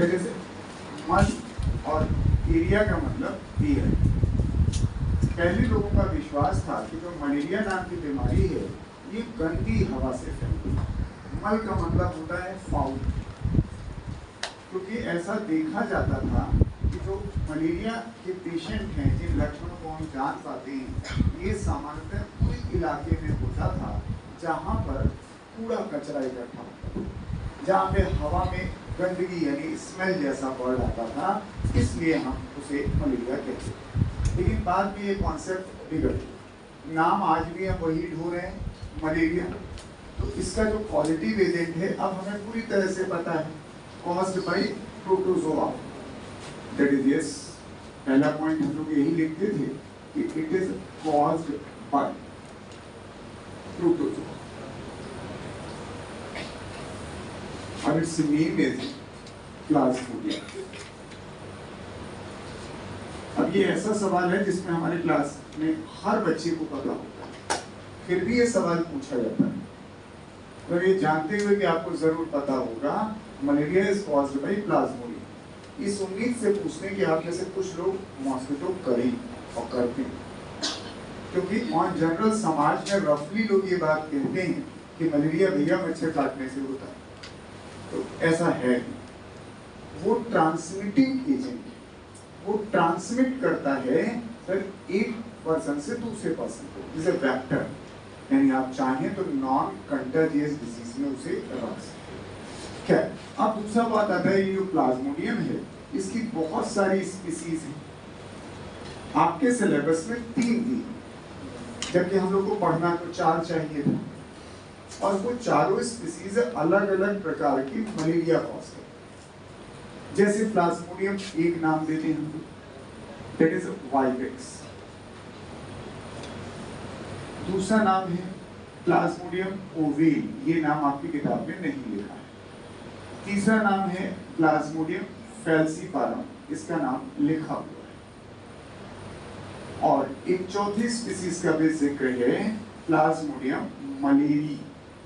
जैसे मल और एरिया का मतलब एयर। पहले लोगों का विश्वास था कि जो मलेरिया नाम की बीमारी है ये गंदी हवा से फैलती है। मल का मतलब होता है फाउल, क्योंकि ऐसा देखा जाता था कि जो मलेरिया के पेशेंट हैं जिन लक्षणों को हम जान पाते हैं, ये सामान्यतः पूरे इलाके में होता था जहाँ पर कूड़ा कचरा इकट्ठा होता था, जहाँ पे हवा में गंदगी यानी स्मेल जैसा बढ़ जाता था, इसलिए हम उसे मलेरिया कहते हैं। लेकिन बाद में ये कॉन्सेप्ट बिगड़ गया, नाम आज भी हम वही ढूंढ रहे हैं, मलेरिया। तो इसका जो पॉजिटिव एजेंट है अब हमें पूरी तरह से पता है, caused by protozoa. That is yes, पहला पॉइंट हम लोग यही लिखते थे कि it is caused by protozoa और इट्स नेम इज प्लाज्मोडियम। अब ये ऐसा सवाल है जिसमें हमारे क्लास में हर बच्चे को पता होता है, फिर भी ये सवाल पूछा जाता है। तो ये जानते हुए कि आपको जरूर पता होगा malaria is caused by Plasmodium, इस उम्मीद से पूछने कि आप में से कुछ लोग मॉस्किटो करें और करते हैं, क्योंकि ऑन जनरल समाज में रफली लोग ये बात कहते हैं कि मलेरिया भैया मच्छर काटने से होता है। तो ऐसा है, वो ट्रांसमिटिंग एजेंट है, वो ट्रांसमिट करता है सर एक पर्सन से दूसरे पर्सन को, जैसे वेक्टर, यानी आप चाहें तो नॉन कंटाजियस डिजीज में उसे रख सकते। क्या अब दूसरा बात आता है, ये जो प्लाज्मोडियम है इसकी बहुत सारी स्पीसीज हैं। आपके सिलेबस में 3 थी, जबकि हम लोग को पढ़ना तो 4 चाहिए था, और वो चारों स्पीसीज अलग अलग प्रकार की मलेरिया कॉज करते। जैसे प्लाज्मोडियम एक नाम देते हैं, दैट इज वाइवेक्स। दूसरा नाम है प्लाज्मोडियम ओवेल, ये नाम आपकी किताब में नहीं लिखा है। तीसरा नाम है प्लाज्मोडियम फैल्सीपारम, इसका नाम लिखा हुआ है। और एक चौथी स्पीसीज का भी जिक्र है, प्लाज्मोडियम मलेरी।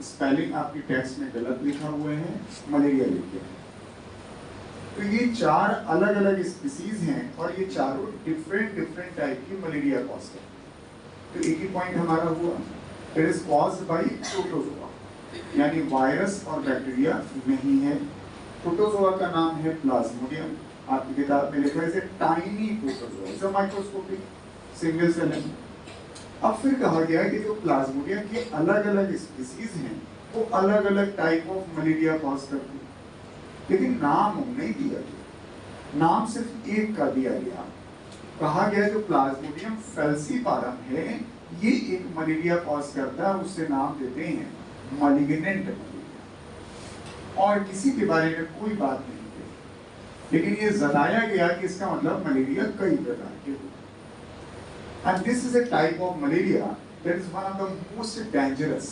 स्पेलिंग आपकी टेक्स्ट में गलत लिखा हुआ है, मलेरिया लिखे हैं। तो ये 4 अलग अलग स्पीसीज हैं और ये चारों डिफरेंट टाइप की मलेरिया कॉज करते हैं। तो एक ही पॉइंट हमारा हुआ, it is caused by protozoa, यानी वायरस और बैक्टीरिया नहीं है। प्रोटोजोआ का नाम है प्लाज्मोडियम, आपकी किताब में लिखा है tiny protozoa, it's a microscopic single cell है। अब फिर कहा गया कि जो प्लाज्मोडियम के अलग अलग स्पीसीज हैं वो अलग अलग टाइप ऑफ मलेरिया कॉज करती है, लेकिन नाम नहीं दिया गया, नाम सिर्फ एक का दिया गया। कहा गया जो प्लाज्मोडियम फैल्सीपारम है ये एक मलेरिया कॉज करता है, उससे नाम देते हैं मलिग्नेंट मलेरिया, और किसी के बारे में कोई बात नहीं है, लेकिन ये जताया गया कि इसका मतलब मलेरिया कई प्रकार के होते हैं। And this is a type of malaria that is one of the most dangerous.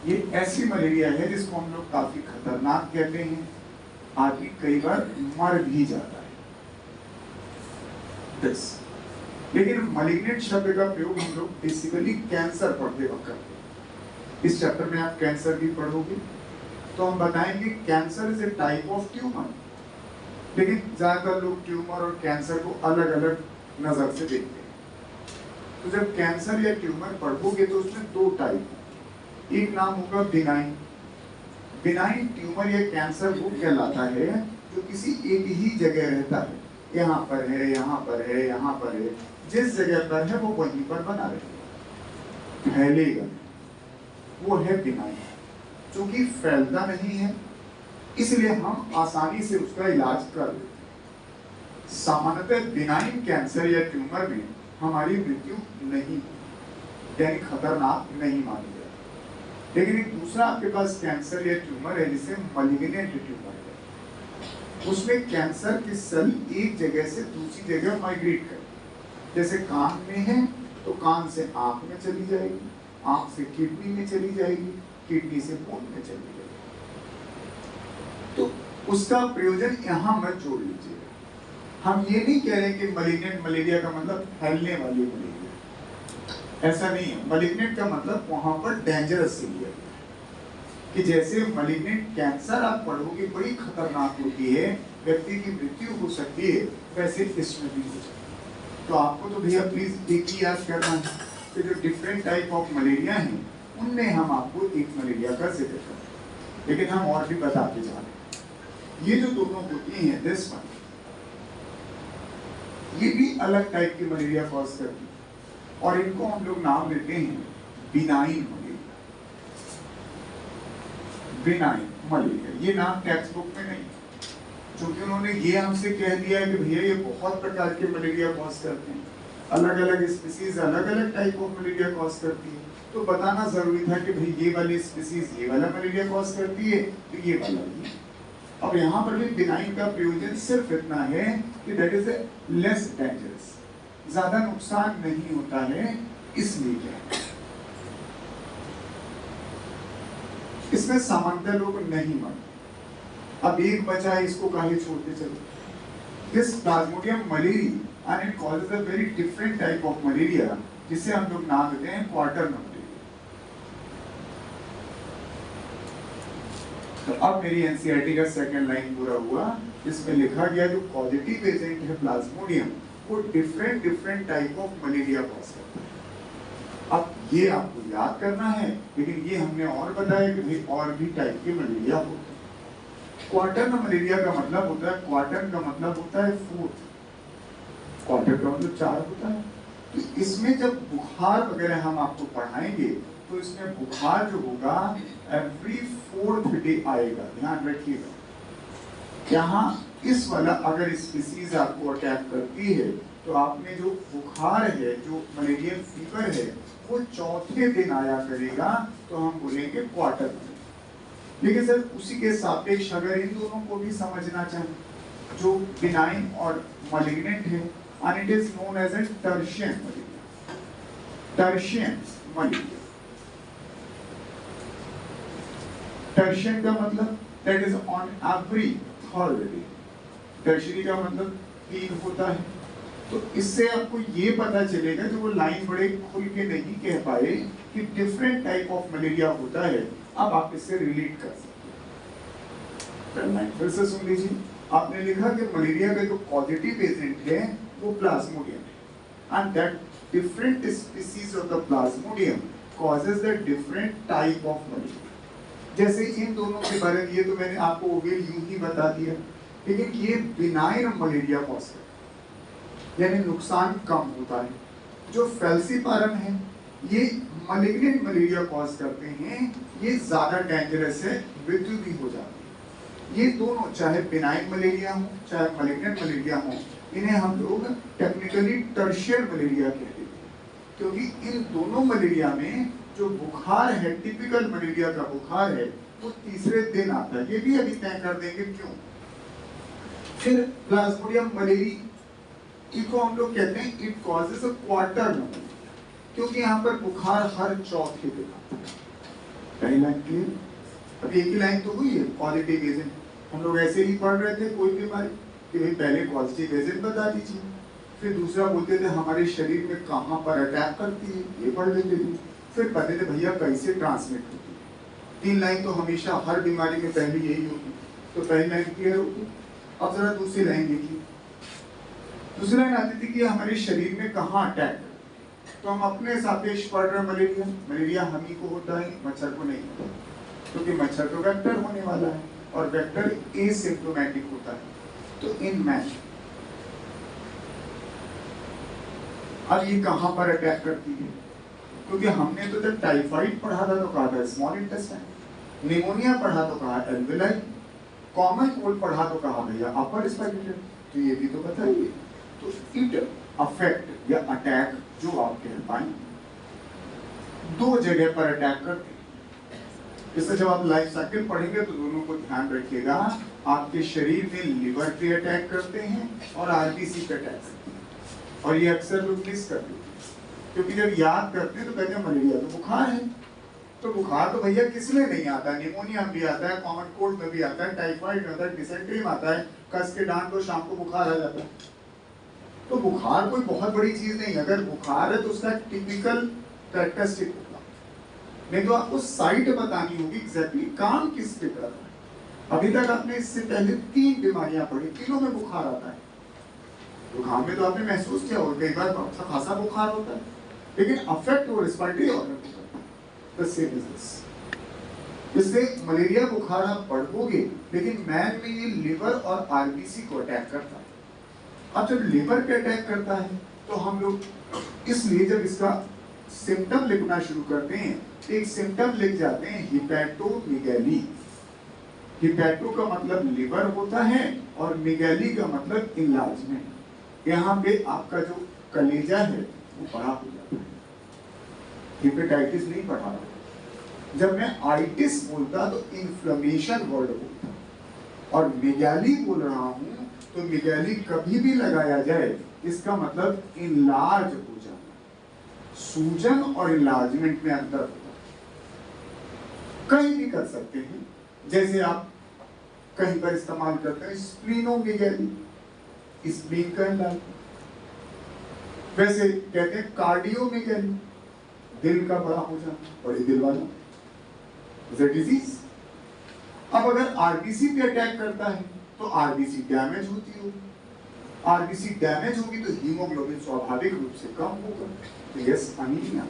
ये ऐसी मलेरिया है जिसको हम लोग काफी खतरनाक कहते हैं, आदमी कई बार मर भी जाता है। This. लेकिन मलिग्नेंट शब्द का प्रयोग हम लोग बेसिकली कैंसर पढ़ते वक्त करते हैं। इस चैप्टर में आप कैंसर भी पढ़ोगे तो हम बताएंगे cancer is a type of tumour, लेकिन ज्यादातर लोग ट्यूमर और कैंसर को अलग अलग नजर से देखते हैं। तो जब कैंसर या ट्यूमर पढ़ोगे तो उसमें 2 टाइप, एक नाम होगा बिनाइन। बिनाइन ट्यूमर या कैंसर वो कहलाता है जो किसी एक ही जगह रहता है, यहाँ पर है, यहाँ पर है, यहाँ पर है, जिस जगह पर है वो वहीं पर बना रहेगा, फैलेगा, वो है बिनाइन। क्योंकि फैलता नहीं है इसलिए हम आसानी से उसका इलाज कर लेते हैं। सामान्यतः बिनाइन कैंसर या ट्यूमर में हमारी मृत्यु नहीं, यानी खतरनाक नहीं मानी जाती। लेकिन एक दूसरा आपके पास कैंसर या ट्यूमर है जिसे मलिग्नेंट ट्यूमर है, उसमें कैंसर के सेल एक जगह से दूसरी जगह माइग्रेट करते हैं। जैसे कान में है तो कान से आंख में चली जाएगी, आंख से किडनी में चली जाएगी, किडनी से बोन में चली जाएगी। तो उसका प्रयोजन यहाँ मत जोड़ लीजिएगा। हम ये नहीं कह रहे कि मलिग्नेंट मलेरिया का मतलब फैलने वाली मलेरिया, ऐसा नहीं है। मलिग्नेंट का मतलब वहां पर डेंजरस से लिया गया है कि जैसे मलिग्नेंट कैंसर आप पढ़ोगे बड़ी खतरनाक होती है, व्यक्ति की मृत्यु हो सकती है, वैसे इसमें भी हो सकती है। तो आपको तो भैया प्लीज एक ही याद करना है कि जो डिफरेंट टाइप ऑफ मलेरिया हैं उनमें हम आपको एक मलेरिया का जिक्र करें, लेकिन हम और भी बताते जा रहे हैं। ये जो दोनों होती हैं दिस वन, ये भी अलग टाइप की मलेरिया कॉज करती है और इनको हम लोग नाम देते हैं बिनाइन मलेरिया। बिनाइन मलेरिया ये नाम टेक्स्ट बुक में नहीं, क्योंकि उन्होंने ये हमसे कह दिया है कि भैया ये बहुत प्रकार के मलेरिया कॉज करते हैं, अलग अलग स्पीसीज अलग अलग टाइप ऑफ मलेरिया कॉज करती है, तो बताना जरूरी था कि भाई ये वाली स्पीसीज ये वाला मलेरिया कॉज करती है तो ये वाला भी। अब यहाँ पर भी बिनाइन का प्रयोजन सिर्फ इतना है कि दैट इज लेस डेंजरस, ज्यादा नुकसान नहीं होता है, इसलिए क्या इसमें सामान्यतः लोग नहीं मरते। अब एक बचा है, इसको काहे छोड़ते चलो। This Plasmodium malaria and it causes a very different type of malaria जिसे हम लोग नाम देते हैं क्वार्टरनल मलेरिया। तो अब मेरी एनसीईआरटी का सेकंड लाइन पूरा हुआ, जिसमें लिखा गया जो पॉजिटिव एजेंट है प्लाज्मोडियम वो different type of malaria cause करता है। अब ये आपको याद करना है, लेकिन ये हमने और बताया कि भाई और भी टाइप के मलेरिया होते हैं। क्वार्टरनल मलेरिया का मतलब होता है, क्वार्टर का मतलब होता है फोर्थ, क्वार्टर का मतलब 4 होता है। तो इसमें जब बुखार वगैरह हम आपको पढ़ाएंगे तो इसमें बुखार जो होगा एवरी 4th डे आएगा, ध्यान रखिएगा। यहाँ इस वाला अगर स्पीसीज आपको अटैक करती है तो आपने जो बुखार है, जो मलेरियन फीवर है, वो 4थे दिन आया करेगा, तो हम बोलेंगे क्वार्टर। लेकिन सर उसी के सापेक्ष अगर इन दोनों को भी समझना चाहें, जो बिनाइन और मलिग्नेंट है, and it is known as a tertian malaria. Tertian malaria. Tertian का मतलब that is on every 3rd day. Tertiary का मतलब 3 होता है। तो इससे आपको ये पता चलेगा कि वो लाइन बड़े खुल के नहीं कह पाए कि डिफरेंट टाइप ऑफ मलेरिया होता है। अब आप इससे रिलेट कर सकते हैं। फिर से सुन लीजिए, आपने लिखा कि मलेरिया का जो पॉजिटिव एजेंट है वो प्लाज्मोडियम है, and that different species of the plasmodium causes the different type of malaria. जैसे इन दोनों के बारे में ये तो मैंने आपको ओवेल यूं ही बता दिया, लेकिन ये बिनाइन मलेरिया कॉज करता है, यानी नुकसान कम होता है। जो फेल्सीपारम है ये मलिग्नेंट मलेरिया कॉज करते हैं, ये ज्यादा डेंजरस है, मृत्यु भी हो जाती है। ये दोनों चाहे बिनाइन मलेरिया हो चाहे मलिग्नेंट मलेरिया हो, इन्हें हम लोग टेक्निकली टर्शियर मलेरिया कहते हैं, क्योंकि इन दोनों मलेरिया में जो बुखार है, टिपिकल मलेरिया का बुखार है, वो तीसरे दिन आता है। ये भी अभी तय कर देंगे क्यों। फिर प्लाज्मोडियम मलेरिया, इसको हम लोग कहते हैं इट कॉजेज अ क्वार्टरनल मलेरिया, क्योंकि यहाँ पर बुखार हर 4थे दिन आता है। पहली लाइन क्लियर? अब एक ही लाइन तो हुई है, पॉजिटिव एजेंट। हम लोग ऐसे ही पढ़ रहे थे कोई बीमारी कि भाई पहले पॉजिटिव एजेंट बता दीजिए, फिर दूसरा बोलते थे हमारे शरीर में कहाँ पर अटैक करती है, ये पढ़ लेते थे, फिर पता थे भैया कैसे ट्रांसमिट होती है। 3 लाइन तो हमेशा हर बीमारी में पहले यही होती, तो पहली लाइन क्लियर होती। अब जरा दूसरी लाइन देखिए, दूसरी लाइन आती थी कि हमारे शरीर में कहाँ अटैक है, तो हम अपने सापेक्ष पढ़ रहे मलेरिया, मलेरिया हम ही को होता है, मच्छर को नहीं होता, क्योंकि मच्छर तो वेक्टर होने वाला है और वेक्टर एसिम्प्टोमेटिक होता है। तो इन मैच अब ये कहां पर अटैक करती है, क्योंकि हमने तो जब टाइफाइड पढ़ा था तो कहा था स्मॉल इंटेस्टाइन, निमोनिया पढ़ा तो कहा एल्वेलाई, कॉमन कोल्ड पढ़ा तो कहा भैया अपर रेस्पिरेटरी, तो ये भी तो बताइए। तो इट अफेक्ट या अटैक जो आप कह पाए 2 जगह पर अटैक करते हैं। इससे जब आप लाइफ साइकिल पढ़ेंगे तो दोनों को ध्यान रखिएगा, आपके शरीर में लिवर पे अटैक करते हैं और आरबीसी पे अटैक करते हैं, और ये अक्सर लोग मिस करते हैं, क्योंकि जब याद करते हैं तो कहते हैं मलेरिया तो बुखार है। तो बुखार तो भैया किसमें नहीं आता, निमोनिया में भी आता है, कॉमन कोल्ड में भी आता है, टाइफाइड में आता है, डिसेंट्री में आता है, कस के डांट तो शाम को बुखार आ जाता है। तो बुखार कोई बहुत बड़ी चीज नहीं, अगर बुखार है तो उसका टिपिकल कैरेक्टरिस्टिक होगा, नहीं तो आपको साइट बतानी होगी एग्जैक्टली काम किस पे कर रहा है। अभी तक आपने इससे पहले 3 बीमारियां पढ़ी, तीनों में बुखार आता है। जुकाम में तो आपने महसूस किया होगा, कई बार अच्छा खासा बुखार होता है, लेकिन अफेक्ट वो रेस्पिरेटरी ऑर्गन को करता है। The same is this. इससे मलेरिया बुखार आप पढ़ोगे, लेकिन मैन में ये लिवर और आरबीसी को अटैक करता है। अब जब लिवर पे अटैक करता है तो हम लोग इसलिए जब इसका सिम्टम लिखना शुरू करते हैं, एक सिम्टम लिख जाते हैं हिपैटोमेगैली। हिपैटो का मतलब लिवर होता है और मेगैली का मतलब इनलार्जमेंट। यहाँ पे आपका जो कलेजा है वो बड़ा हो जाता है। हिपेटाइटिस नहीं पढ़ा रहा। जब मैं आइटिस बोलता तो इन्फ्लेमेशन वर्ड बोलता, और मेगैली बोल रहा हूं तो मेगैली कभी भी लगाया जाए इसका मतलब इनलार्ज हो जाना। सूजन और इनलार्जमेंट में अंतर होता है। कहीं भी कर सकते हैं, जैसे आप कहीं पर इस्तेमाल करते हैं स्प्लीनोमेगैली, स्प्लीन का इनलार्जमेंट। वैसे कहते हैं कार्डियोमेगैली, दिल का बड़ा हो जाना, बड़े दिल वाला डिजीज। अब अगर आरबीसी पे अटैक करता है तो आरबीसी डैमेज होती होगी। आरबीसी डैमेज होगी तो हीमोग्लोबिन स्वाभाविक रूप से कम होगा, तो यस अनीमिया।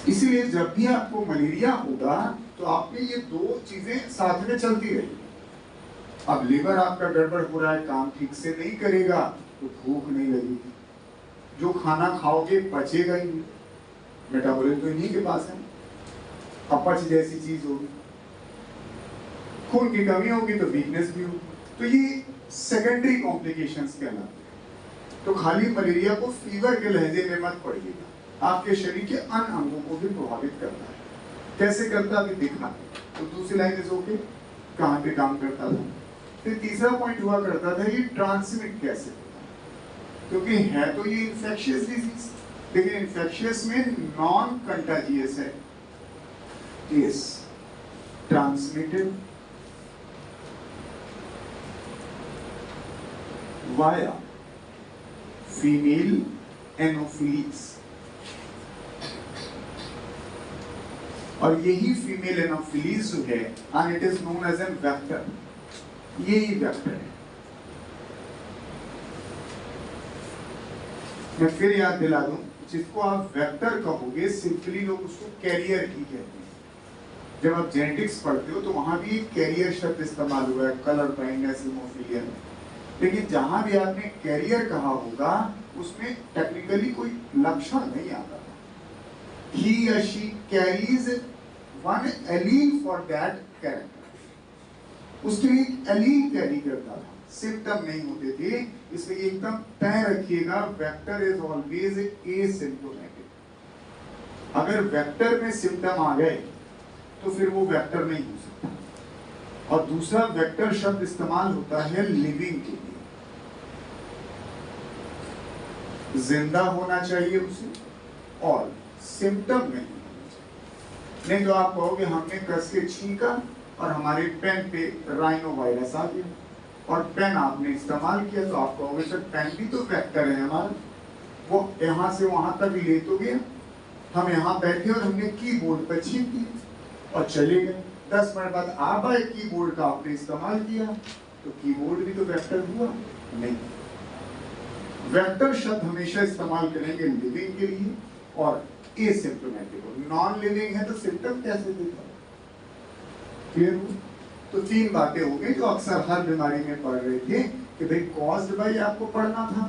इसीलिए जब भी आपको मलेरिया होगा तो आप में ये 2 चीजें साथ में चलती रहेगी। अब लिवर आपका गड़बड़ हो रहा है, काम ठीक से नहीं करेगा तो भूख नहीं लगेगी, जो खाना खाओगे पचेगा ही नहीं, मेटाबॉलिज्म तो इन्हीं के पास है, अपच जैसी चीज होगी, खून की कमी होगी तो वीकनेस भी होगी। तो ये सेकेंडरी कॉम्प्लिकेशंस कहलाते हैं। तो खाली मलेरिया को फीवर के लहजे में मत पढ़िएगा, आपके शरीर के अन्य अंगों को भी प्रभावित करता है। कैसे करता है अभी देखना। तो दूसरी लाइन इज ओके, कहाँ पे काम करता था। फिर तीसरा पॉइंट हुआ करता था ये ट्रांसमिट कैसे होता है, क्योंकि है तो ये इन्फेक्शियस डिजीज, लेकिन इन्फेक्शियस में नॉन कंटाजियस है। Is transmitted via female anopheles, और यही फीमेल एनोफिलीज जो है and it is known as an vector, यही वेक्टर है। मैं फिर याद दिला दूं, जिसको आप वेक्टर कहोगे सिंपली लोग उसको कैरियर ही कहते हैं। जब आप जेनेटिक्स पढ़ते हो तो वहां भी कैरियर शब्द इस्तेमाल हुआ है, कलर ब्लाइंडनेस, हीमोफीलिया में। लेकिन जहां भी आपने कैरियर कहा होगा उसमें टेक्निकली कोई लक्षण नहीं आता। He or she carries one allele for that character, उसके लिए एलील कैरी करता था, सिम्टम नहीं होते थे। इसलिए एकदम तय रखिएगा, वेक्टर इज ऑलवेज एसिम्प्टोमेटिक। अगर वेक्टर में सिम्टम आ गए तो फिर वो वेक्टर नहीं हो सकता। और दूसरा वेक्टर शब्द इस्तेमाल होता है लिविंग के लिए, जिंदा होना चाहिए उसे और सिम्टम नहीं होना चाहिए। नहीं तो आप कहोगे हमने कस के छींका और हमारे पेन पे राइनो वायरस आ गया, और पेन आपने इस्तेमाल किया, तो आप कहोगे सर पेन भी तो वेक्टर है हमारा, वो यहाँ से वहां तक ले तो गया, हम यहाँ बैठे और हमने कीबोर्ड पर छींक दिया और चले गए। 10 मिनट बाद आप आए, कीबोर्ड का आपने इस्तेमाल किया, तो कीबोर्ड भी तो वेक्टर हुआ नहीं। वेक्टर शब्द हमेशा इस्तेमाल करेंगे लिविंग के लिए और एसिम्प्टोमेटिक। नॉन लिविंग है तो सिम्टम कैसे देता, क्लियर हो? तो 3 बातें हो गई जो अक्सर हर बीमारी में पढ़ रहे थे कि भाई कॉज्ड बाय आपको पढ़ना था,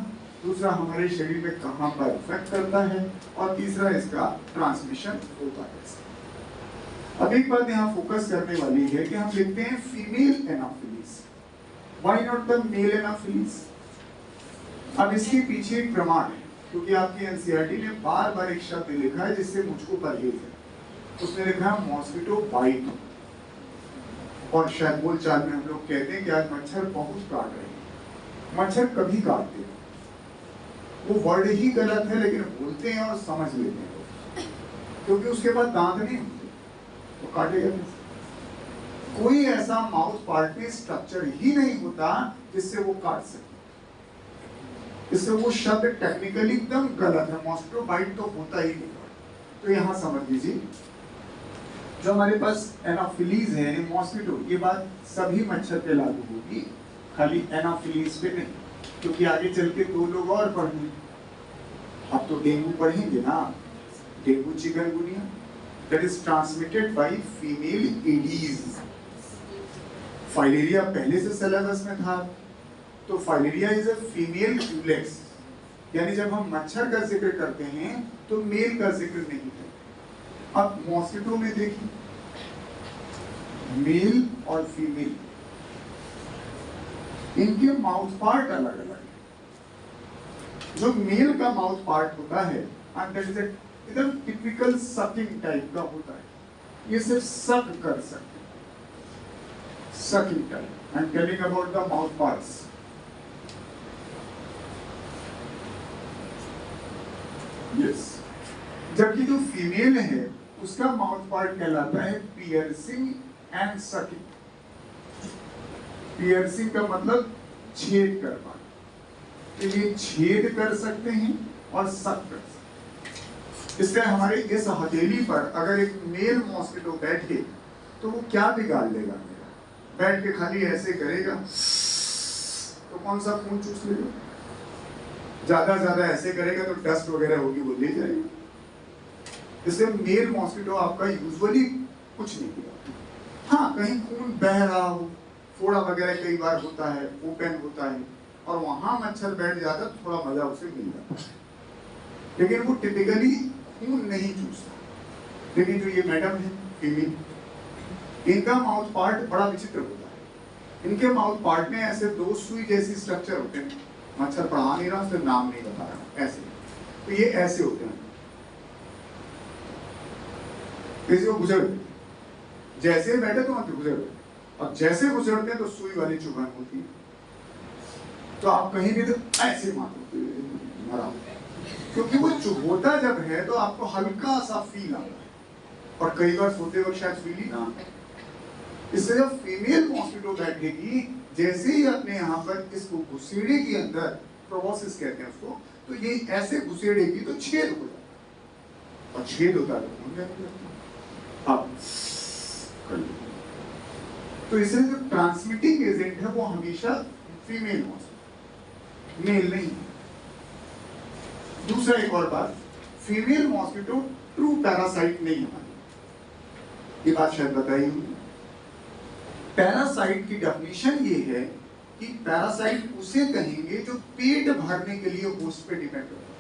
दूसरा हमारे शरीर में कहां पर इफेक्ट करता है, और तीसरा इसका ट्रांसमिशन होता है। अब एक बात यहाँ फोकस करने वाली है कि हम लिखते हैं female anopheles, why not the male anopheles. अब इसके पीछे एक प्रमाण है, क्योंकि आपकी एनसीईआरटी ने बार बार एक शब्द लिखा है जिससे मुझको परहेज है। उसने लिखा है मॉस्किटो बाइट, और शायद बोल चाल में हम लोग कहते हैं कि आज मच्छर बहुत काट रहे हैं। मच्छर कभी काटते हैं, वो वर्ड ही गलत है, लेकिन बोलते हैं और समझ लेते हैं, क्योंकि उसके बाद दांत नहीं होते तो काटेगा कैसे। कोई ऐसा माउथ पार्ट में स्ट्रक्चर ही नहीं होता जिससे वो काट सके। इससे वो शब्द टेक्निकली एकदम गलत है, मॉस्किटो बाइट तो होता ही नहीं। तो यहां समझ लीजिए जो हमारे पास एनाफिलीज है यानी मॉस्किटो, ये बात सभी मच्छर पे लागू होगी, खाली एनाफिलीज पे नहीं, क्योंकि आगे चल के 2 लोग और पढ़ेंगे। अब तो डेंगू पढ़ेंगे ना, dengue chikungunya, that is transmitted by female aedes. Filaria पहले से सिलेबस में था, तो filaria is a female culex, यानी जब हम मच्छर का जिक्र करते हैं तो मेल का जिक्र नहीं करते। अब मॉस्किटो में देखिए, मेल और फीमेल, इनके माउथ पार्ट अलग अलग है। जो मेल का माउथ पार्ट होता है एकदम टिपिकल सकिंग टाइप का होता है, ये सिर्फ सक कर सकते हैं, sucking type. I am telling about the mouth parts. Yes, जबकि जो फीमेल है उसका माउथ पार्ट कहलाता है पियर्सिंग एंड सकिंग। पियर्सिंग का मतलब छेद कर पाना, तो ये छेद कर सकते हैं और सक कर सकते हैं। इसलिए हमारे इस हथेली पर अगर एक मेल मॉस्किटो बैठे तो वो क्या बिगाड़ लेगा मेरा, बैठ के खाली ऐसे करेगा तो कौन सा खून चूस लेगा, ज्यादा ऐसे करेगा तो डस्ट वगैरह होगी वो ले जाएगी। इसलिए मेल मॉस्किटो आपका यूजुअली कुछ नहीं किया। हाँ, कहीं खून बह रहा हो, फोड़ा वगैरह कई बार होता है, ओपन होता है, और वहां मच्छर बैठ जाता तो थोड़ा मजा उसे मिल जाता है, लेकिन वो टिपिकली खून नहीं चूसता। लेकिन जो ये मैडम है फीमेल, इनका माउथ पार्ट बड़ा विचित्र होता है। इनके माउथ पार्ट में ऐसे 2 सुई जैसी स्ट्रक्चर होते हैं, मच्छर पढ़ा नहीं रहा, उससे नाम नहीं बता रहा, ऐसे तो ये ऐसे होते हैं, वो गुजर जैसे बैठे तो मतलब गुजर, और जैसे गुजरते हैं तो सुई वाली चुभन होती है, तो आप कहीं भी तो ऐसे मारो, क्योंकि वो चुभोता जब है तो आपको हल्का सा फील आता है, और कई बार सोते वक्त शायद फील ही ना। इससे जब फीमेल मॉस्किटो बैठेगी, जैसे ही अपने यहाँ पर इसको घुसेड़ेगी अंदर, प्रोबोसिस कहते हैं उसको, तो ये ऐसे घुसेड़ेगी तो छेद हो जाता है, और छेद होता है तो खून जाता है। अब तो इसलिए जो ट्रांसमिटिंग एजेंट है वो हमेशा फीमेल मॉस्किटो, मेल नहीं। दूसरा एक और बात, फीमेल मॉस्किटो ट्रू पैरासाइट नहीं है, ये बात शायद बताई होगी। पैरासाइट की डेफिनेशन ये है कि पैरासाइट उसे कहेंगे जो पेट भरने के लिए होस्ट पे डिपेंड होता है।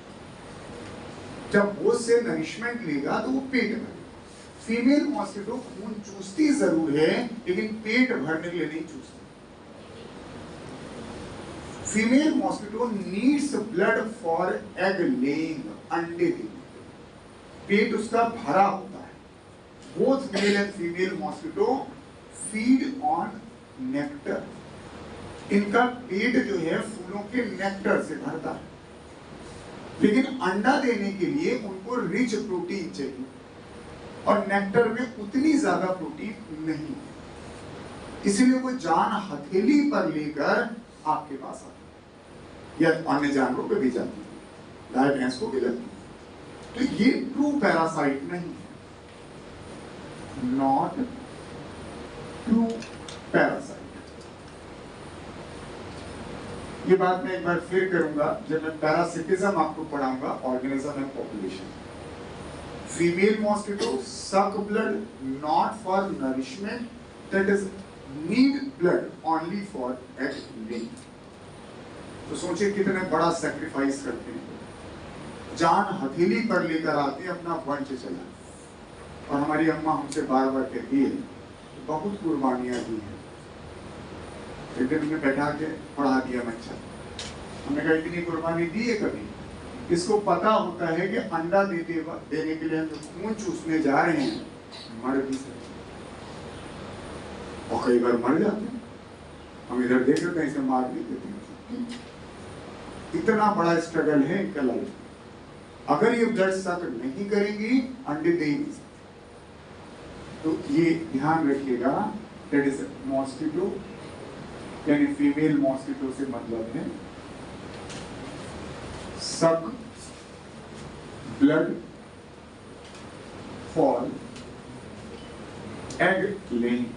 जब होस्ट से नरिशमेंट लेगा तो वो पेट भरेगा। फीमेल मॉस्किटो खून चूसती जरूर है, लेकिन पेट भरने के लिए नहीं चूसती। Female mosquito needs blood for egg laying, अंडे देने। पेट उसका भरा होता है। Both male and female mosquito feed on nectar. इनका पेट जो है फूलों के नेक्टर से भरता है, लेकिन अंडा देने के लिए उनको रिच प्रोटीन चाहिए, और नेक्टर में उतनी ज्यादा प्रोटीन नहीं है, इसीलिए वो जान हथेली पर लेकर आपके पास आती है, या अन्य जानवरों पे भी जाती है, गाय भैंस को भी लगती है। तो ये ट्रू पैरासाइट नहीं है, नॉट ट्रू पैरासाइट। ये बात मैं एक बार फिर करूंगा जब मैं पैरासिटिज्म आपको पढ़ाऊंगा, organism and population. Female mosquito suck blood not for nourishment, that is need blood only for egg laying। तो सोचिए कितने बड़ा सैक्रिफाइस करते हैं, जान हथेली पर लेकर आते हैं अपना वंश चला। और हमारी अम्मा हमसे बार बार कहती है बहुत कुर्बानियां दी हैं। एक दिन हमने बैठा के पढ़ा दिया मच्छर, हमने कहा इतनी कुर्बानी दी है कभी? इसको पता होता है कि अंडा देने के लिए हम जो खून चूसने जा रहे हैं मर भी सकते, और कई बार मर जाते हैं। हम इधर देख रहे हैं इसे मार नहीं देते। इतना बड़ा स्ट्रगल है इनका लाइफ। अगर ये ब्लड सक नहीं करेंगी, अंडे दे नहीं सकते। तो ये ध्यान रखिएगा, दैट इज मॉस्किटो यानी फीमेल मॉस्किटो से मतलब है suck blood for एग लेंगे,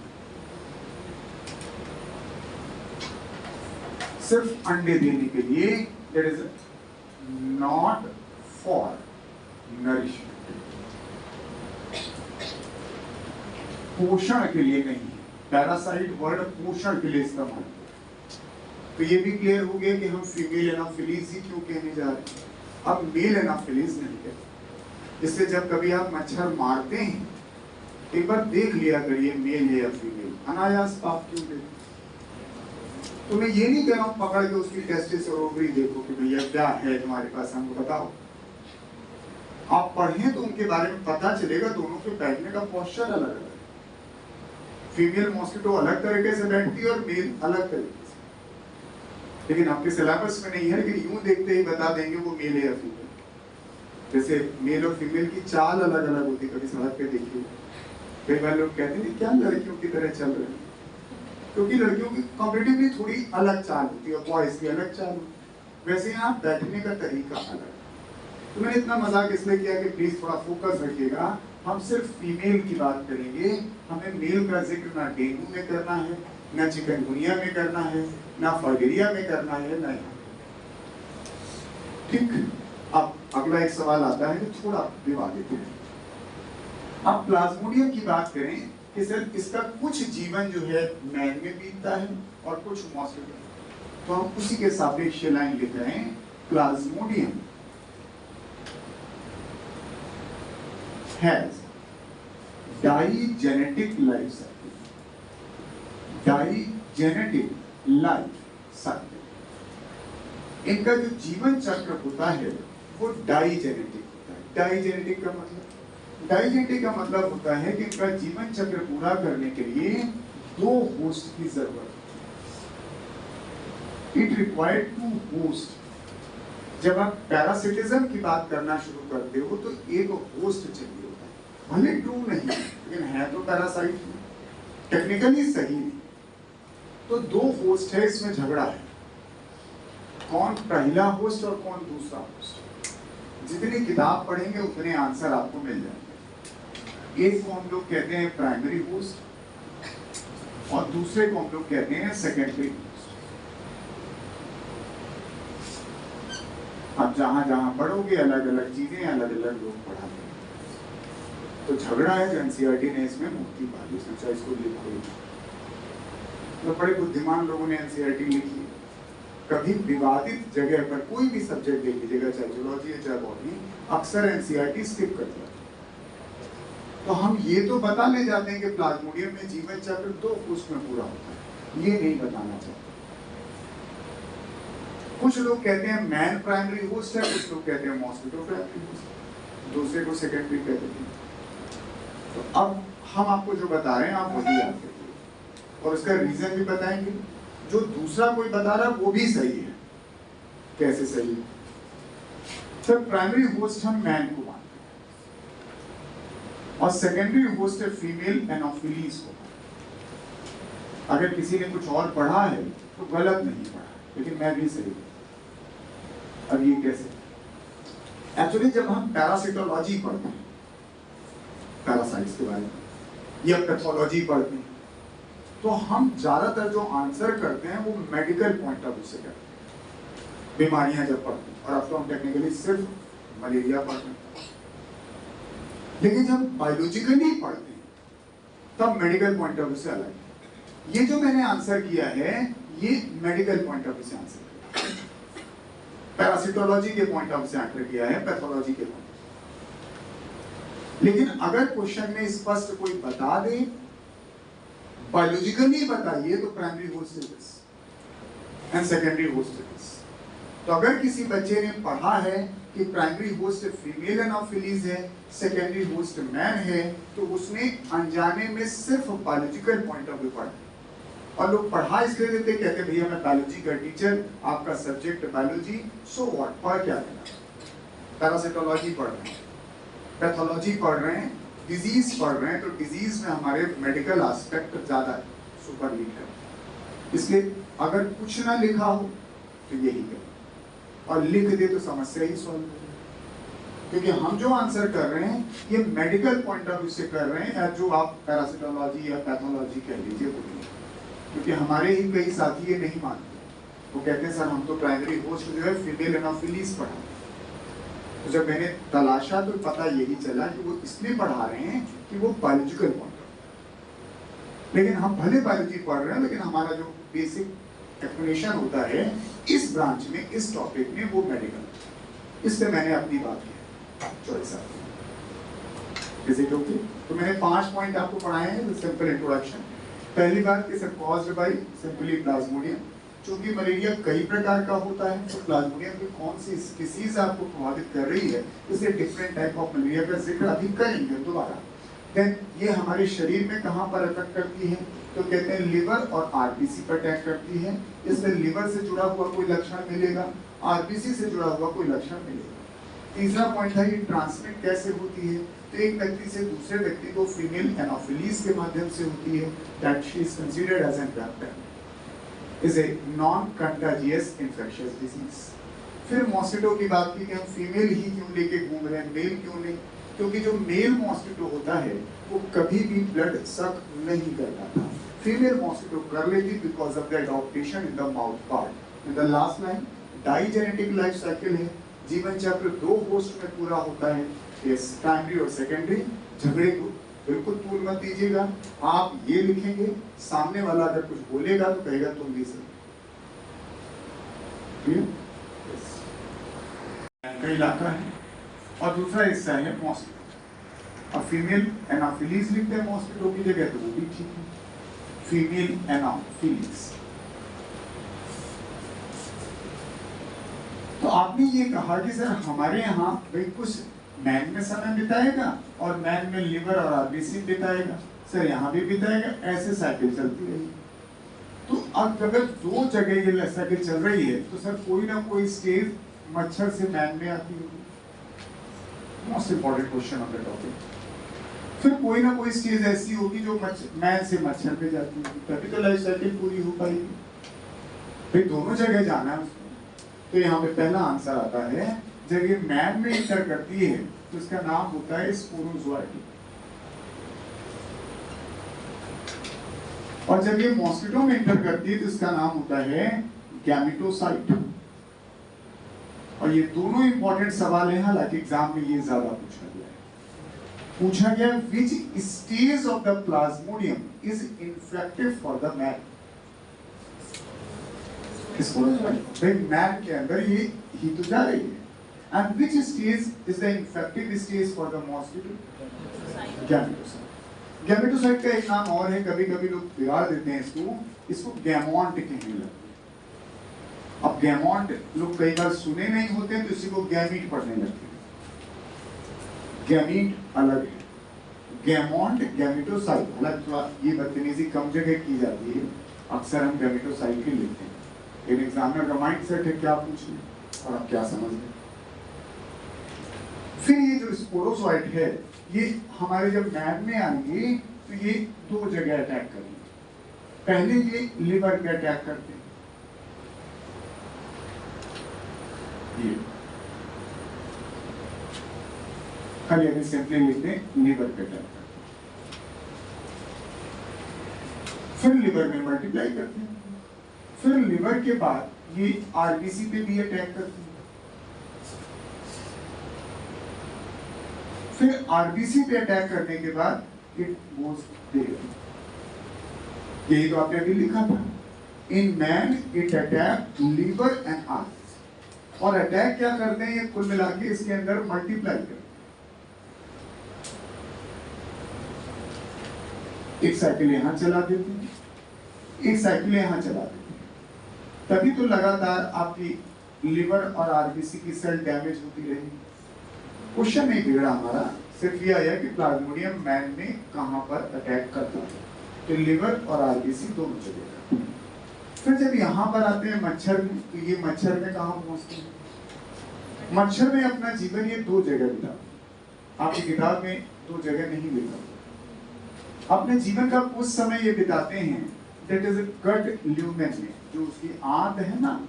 सिर्फ अंडे देने के लिए, that is not for nourishment, पोषण के लिए नहीं है। पैरासाइट वर्ड पोषण के लिए इस्तेमाल। तो ये भी क्लियर हो गया कि हम फीमेल एनाफिलीज ही क्यों कहने जा रहे हैं, अब मेल एनाफिलीज नहीं कहते। इससे जब कभी आप मच्छर मारते हैं एक बार देख लिया करिए मेल है या फीमेल, अनायास आप क्यों देखते। तो मैं ये नहीं कह रहा हूँ पकड़ के उसकी टेस्टिस और ओवरी देखो कि भैया क्या है तुम्हारे पास, हमको बताओ। आप पढ़ें तो उनके बारे में पता चलेगा। दोनों के बैठने का पोस्चर अलग अलग है। फीमेल मॉस्किटो अलग तरीके से बैठती है और मेल अलग तरीके से, लेकिन आपके सिलेबस में नहीं है, लेकिन यूं देखते ही बता देंगे वो मेल है या फीमेल। जैसे मेल और फीमेल की चाल अलग अलग होती है, कभी सड़क पे देखिए कई बार लोग कहते हैं क्या लड़कियों की तरह चल रहे हैं, क्योंकि लड़कियों की कॉम्पिटिटिवली थोड़ी अलग चाल होती है, बॉयज की अलग चाल होती है। वैसे यहाँ बैठने का तरीका अलग है। तो मैंने इतना मजाक इसलिए किया कि प्लीज थोड़ा फोकस रखिएगा। हम सिर्फ फीमेल की बात करेंगे, हमें मेल का जिक्र ना डेंगू में करना है, ना चिकनगुनिया में करना है, ना फाइलेरिया में करना है, ना यहाँ। ठीक। अब अगला एक सवाल आता है कि थोड़ा विवादित है। अब प्लाज्मोडियम की बात करें कि सर इसका कुछ जीवन जो है मैन में बीतता है और कुछ मॉस्किटो में। तो हम उसी के सापेक्ष लाइन लिख रहे हैं, Plasmodium has digenetic life cycle, digenetic life cycle। इनका जो जीवन चक्र होता है वो डाइजेनेटिक होता है। डाइजेनेटिक का मतलब होता है कि इनका जीवन चक्र पूरा करने के लिए 2 होस्ट की जरूरत है। It required 2 host. जब आप पैरासिटिज्म की बात करना शुरू करते हो तो एक होस्ट चाहिए होता है, भले ट्रू नहीं लेकिन है तो पैरासाइट, टेक्निकली सही नहीं। तो 2 होस्ट है, इसमें झगड़ा है कौन पहला होस्ट और कौन दूसरा होस्ट। जितनी किताब पढ़ेंगे उतने आंसर आपको मिल जाएंगे। एक को हम लोग कहते हैं प्राइमरी होस्ट और दूसरे को हम लोग कहते हैं सेकेंडरी होस्ट। अब जहां जहां पढ़ोगे अलग अलग चीजें अलग अलग लोग पढ़ाते हैं। तो झगड़ा है जो एनसीईआरटी ने इसमें मुक्ति पा ली, सोचा इसको लिखो। तो बड़े बुद्धिमान लोगों ने एनसीईआरटी लिखी। कभी विवादित जगह पर कोई भी सब्जेक्ट देख लीजिएगा, चाहे जूलॉजी है चाहे बॉटनी, अक्सर एनसीईआरटी स्किप करता है। तो हम ये तो बता ले जाते हैं कि प्लाज्मोडियम में जीवन चक्र 2 होस्ट में पूरा होता है, ये नहीं बताना चाहते। कुछ लोग कहते हैं मैन प्राइमरी होस्ट है, कुछ लोग कहते हैं मॉस्किटो प्राइमरी होस्ट, दूसरे को सेकेंडरी कहते हैं। तो अब हम आपको जो बता रहे हैं आप वही याद रखिए और उसका रीजन भी बताएंगे। जो दूसरा कोई बता रहा है वो भी सही है। कैसे सही है? सर प्राइमरी होस्ट हम मैन को मानते हैं और सेकेंडरी होस्ट है फीमेल एनोफिलीज को। अगर किसी ने कुछ और पढ़ा है तो गलत नहीं पढ़ा, लेकिन मैं भी सही। अब ये कैसे? एक्चुअली जब हम पैरासिटोलॉजी पढ़ते हैं, पैरासाइट्स के बारे में, या पैथोलॉजी पढ़ते हैं, तो हम ज्यादातर जो आंसर करते हैं वो मेडिकल पॉइंट ऑफ व्यू से करते हैं। बीमारियां जब पढ़ते हैं, और अब तो हम टेक्निकली सिर्फ मलेरिया पढ़ते हैं, लेकिन जब बायोलॉजिकली पढ़ते हैं तब मेडिकल पॉइंट ऑफ व्यू से अलग। ये जो मैंने आंसर किया है ये मेडिकल पॉइंट ऑफ व्यू से आंसर किया, पैरासिटोलॉजी के पॉइंट ऑफ व्यू से आंसर किया है, पैथोलॉजी के पॉइंट। लेकिन अगर क्वेश्चन में स्पष्ट कोई बता दे, बायोलॉजिकली बताइए, तो primary host is this and secondary host is this. तो अगर किसी बच्चे ने पढ़ा है कि प्राइमरी होस्ट फीमेल एनोफिलीज है, सेकेंडरी होस्ट मैन है, तो उसने अनजाने में सिर्फ बायोलॉजिकल पॉइंट ऑफ व्यू पढ़ा। और लोग पढ़ा इसलिए देते, कहते भैया मैं बायोलॉजी का टीचर, आपका सब्जेक्ट बायोलॉजी, सो व्हाट, पढ़ क्या देना। पैरासिटोलॉजी पढ़ रहे हैं, पैथोलॉजी पढ़ रहे हैं, डिजीज पढ़ रहे हैं, तो डिजीज में हमारे मेडिकल एस्पेक्ट ज्यादा सुपर लीड है। इसलिए अगर कुछ ना लिखा हो तो यही करें, और लिख दे तो समस्या ही सॉल्व हो। क्योंकि हम जो आंसर कर रहे हैं ये मेडिकल पॉइंट ऑफ व्यू से कर रहे हैं, या जो आप पैरासिटोलॉजी या पैथोलॉजी कह लीजिए वो नहीं। क्योंकि हमारे ही कई साथी ये नहीं मानते, वो कहते हैं सर हम तो प्राइमरी होस्ट जो है फीमेल एनाफिलीज पढ़ा। तो जब मैंने तलाशा तो पता यही चला कि वो इसलिए पढ़ा रहे हैं कि वो बायोलॉजिकल पॉइंट, लेकिन हम भले बायोलॉजी पढ़ रहे हैं लेकिन हमारा जो बेसिक एक्सप्लेनेशन होता है इस ब्रांच में, इस टॉपिक में, वो मेडिकल। इससे मैंने अपनी बात की चॉइस आपकी। Is it okay? तो मैंने 5 पॉइंट आपको पढ़ाए हैं। Simple introduction. पहली बात कि sir caused by simply Plasmodium. चूंकि मलेरिया कई प्रकार का होता है तो प्लाज्मोडियम की कौन सी स्पीसीज आपको प्रभावित कर रही है, इससे डिफरेंट टाइप ऑफ मलेरिया का जिक्र अभी करेंगे दोबारा। देन ये हमारे शरीर में कहाँ पर अटैक करती है, तो कहते हैं लिवर और आरबीसी पर अटैक करती है। इसमें लिवर से जुड़ा हुआ कोई लक्षण मिलेगा, आरबीसी से जुड़ा हुआ कोई लक्षण मिलेगा। तीसरा पॉइंट है ये ट्रांसमिट कैसे होती है, तो एक व्यक्ति से दूसरे व्यक्ति को फीमेल एनाफिलीज के माध्यम से होती है। That she is considered as an vector, is a non contagious infectious disease. फिर मॉस्किटो की बात की कि हम फीमेल ही क्यों लेके घूम रहे हैं, मेल क्यों नहीं, क्योंकि जो मेल मॉस्किटो होता है वो कभी भी ब्लड सक नहीं करता था, फीमेल मॉस्किटो कर लेती because of the adaptation in the mouth part. In the last line digenetic life cycle है, जीवन चक्र 2 होस्ट में पूरा होता है, यस प्राइमरी और सेकेंडरी। झगड़े को बिल्कुल तूल मत दीजिएगा, आप ये लिखेंगे, सामने वाला अगर कुछ बोलेगा तो कहेगा तुम भी सही। का इलाका है और दूसरा हिस्सा है मॉस्किटो। अब फीमेल एनाफिलीज लिखते हैं मॉस्किटो की जगह तो वो भी ठीक है, फीमेल एनाफिलीज। तो आपने ये कहा कि सर हमारे यहाँ भाई कुछ मैन में समय बिताएगा और मैन में लिवर और आरबीसी बिताएगा, सर यहाँ भी बिताएगा, ऐसे साइकिल चलती रहेगी। तो अब अगर 2 जगह ये साइकिल चल रही है तो सर कोई ना कोई स्टेज मच्छर से मैन में आती होगी। Most important question of the topic. फिर कोई ना कोई स्टेज ऐसी होगी जो मैन से मच्छर पे जाती होगी, तभी तो लाइफ साइकिल पूरी हो पाएगी। फिर दोनों जगह जाना है उसको। तो यहाँ पे पहला आंसर आता है जब ये मैन में इंटर करती है तो इसका नाम होता है स्पोरोजोइट, और जब ये मॉस्किटो में इंटर करती है तो इसका नाम होता है गैमेटोसाइट। और ये दोनों इंपॉर्टेंट सवाल हैं, हालांकि एग्जाम में ये ज्यादा पूछा गया which stage of the Plasmodium is infective for the man. Man के अंदर ये ही तो जा रही है, and which stage is the infective stage for the mosquito, gametocyte. Gametocyte का एक नाम और है, कभी कभी लोग बिगाड़ देते हैं इसको गैमोन्ट कहने लगते हैं। अब गैमोन्ट लोग कई बार सुने नहीं होते तो इसी को गैमीट पढ़ने लगते हैं। गैमीट अलग है, गैमोन्ट गैमेटोसाइट अलग। ये बदतमीजी कम जगह की जाती है, अक्सर हम गैमेटोसाइट ही लिखते हैं, लेकिन एग्जामिनर का माइंड सेट है क्या पूछना और आप क्या समझ लें। फिर ये जो स्पोरोजोइट है ये हमारे जब मैन में आएंगे तो ये 2 जगह अटैक करेंगे। पहले ये लिवर पे अटैक करते हैं, ये खाली अभी सिंपली लिखते हैं लिवर पे अटैक करते हैं। फिर लिवर में मल्टीप्लाई करते हैं, फिर लिवर के बाद ये आरबीसी पे भी अटैक करते हैं, फिर आरबीसी पे अटैक करने के बाद इट गोज देयर। यही तो आपने अभी लिखा था, in man it attack liver and arteries. और अटैक क्या करते हैं, ये कुल मिला के इसके अंदर मल्टीप्लाई करते हैं। एक साइकिल यहां चला देते हैं, एक साइकिल यहां चला देते हैं, तभी तो लगातार आपकी लिवर और आरबीसी की सेल डैमेज होती रहेगी। क्वेश्चन नहीं बिगड़ा हमारा, सिर्फ ये आया कि प्लाज्मोडियम मैन में कहां पर अटैक करता है, तो लिवर और आरबीसी दोनों जगह। फिर जब यहाँ पर आते हैं मच्छर में, तो ये मच्छर में कहाँ पहुंचते हैं? मच्छर में अपना जीवन ये 2 जगह बिताते। आपकी किताब में 2 जगह नहीं लिखा। अपने जीवन का कुछ समय ये बिताते हैं, दैट इज गट ल्यूमेन में, जो उसकी आंत है ना,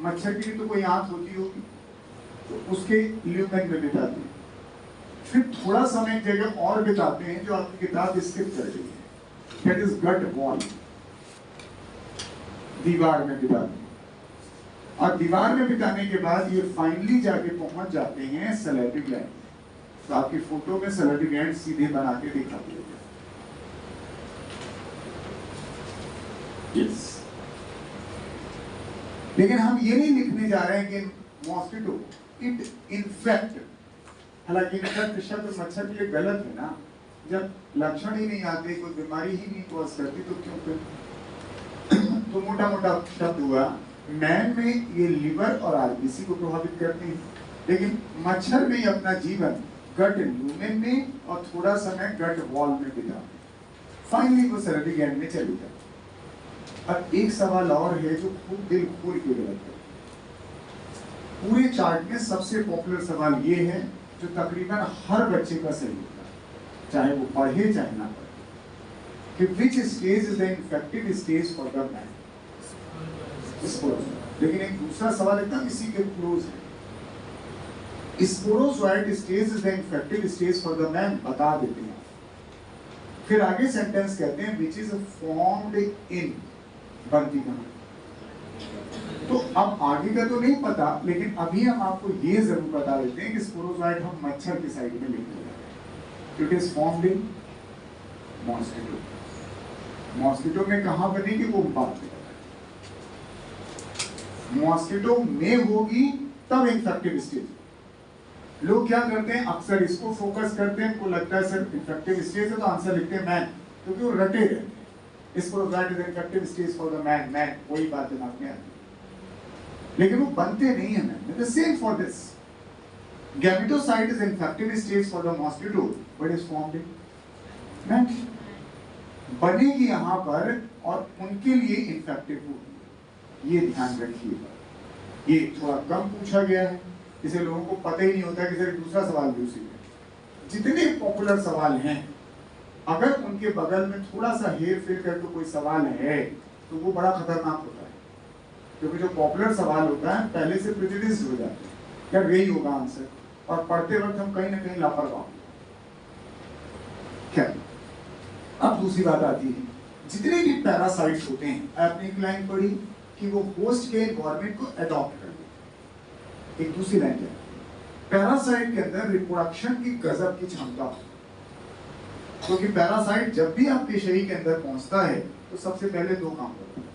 मच्छर की भी तो कोई आंत होती होगी, तो उसके ल्यूमेन में बिताते हैं। फिर थोड़ा समय एक जगह और बिताते हैं जो आपकी किताब स्किप कर रही है, दैट इज गट वॉल, दीवार में बिताते हैं। और दीवार में बिताने के बाद ये फाइनली जाके पहुंच जाते हैं सैलिवरी ग्लैंड। तो आपकी फोटो में सैलिवरी ग्लैंड सीधे बना के दिखाते हैं। yes. लेकिन हम ये नहीं लिखने जा रहे हैं कि मॉस्किटो इट इन्फेक्ट, हालांकि इन्फेक्ट शब्द मच्छर के लिए गलत है ना। जब लक्षण ही नहीं आते, कोई बीमारी ही नहीं कॉज करती, तो क्यों कर तो मोटा मोटा शब्द हुआ, मैन में ये लिवर और आरबीसी को प्रभावित करते हैं, लेकिन मच्छर में अपना जीवन गट ल्यूमेन में और थोड़ा समय गट वॉल में बिता, फाइनली वो सैलिवरी ग्लैंड में चली जाती। अब एक सवाल और है जो खूब दिल खोल के गलत है। पूरे चार्ट में सबसे पॉपुलर सवाल ये है, जो तकरीबन हर बच्चे का सही होता है, चाहे वो पढ़े चाहे ना पढ़े, कि which stage is the infected stage for the man. लेकिन एक दूसरा सवाल एकदम इसी के क्लोज है, sporozoite stage is the infected stage for the man, बता देते हैं। फिर आगे सेंटेंस कहते हैं विच इज फॉर्म्ड इन, बनती कहां। तो अब आगे का तो नहीं पता, लेकिन अभी हम आपको ये जरूर बता देते हैं कि स्पोरोजोइट हम मच्छर की साइड में लेके जा रहे हैं। It is formed in mosquito. Mosquito में कहां बनेगी वो बात है, मॉस्किटो में होगी तब इन्फेक्टिव स्टेज। लोग क्या करते हैं, अक्सर इसको फोकस करते हैं, उनको लगता है सर इन्फेक्टिव स्टेज है तो आंसर लिखते हैं मैन, क्योंकि वो रटे रहते हैं। Sporozoite is infective stage for the man, man वही बात दिमाग में आती है, लेकिन वो बनते नहीं है man. The same for this, gametocyte is infective stage for the mosquito but is formed in man. बनेगी यहां पर और उनके लिए इन्फेक्टिव होगी, ये ध्यान रखिएगा। ये थोड़ा कम पूछा गया है, इसे लोगों को पता ही नहीं होता कि सर दूसरा सवाल भी उसी में। जितने पॉपुलर सवाल हैं, अगर उनके बगल में थोड़ा सा हेर फेर करके कोई सवाल है तो वो बड़ा खतरनाक होता है, क्योंकि जो पॉपुलर सवाल होता है पहले से प्रेजुडिस हो जाते हैं, यार यही होगा आंसर, और पढ़ते वक्त हम कहीं ना कहीं लापरवाह। क्या अब दूसरी बात आती है, जितने भी पैरासाइट्स होते हैं, आपने एक लाइन पढ़ी कि वो होस्ट के एनवायरनमेंट को अडॉप्ट कर लेते। एक दूसरी लाइन क्या, पैरासाइट के अंदर रिप्रोडक्शन की गजब की क्षमता होती है, क्योंकि पैरासाइट जब भी आपके शरीर के अंदर पहुंचता है तो सबसे पहले दो काम करता है,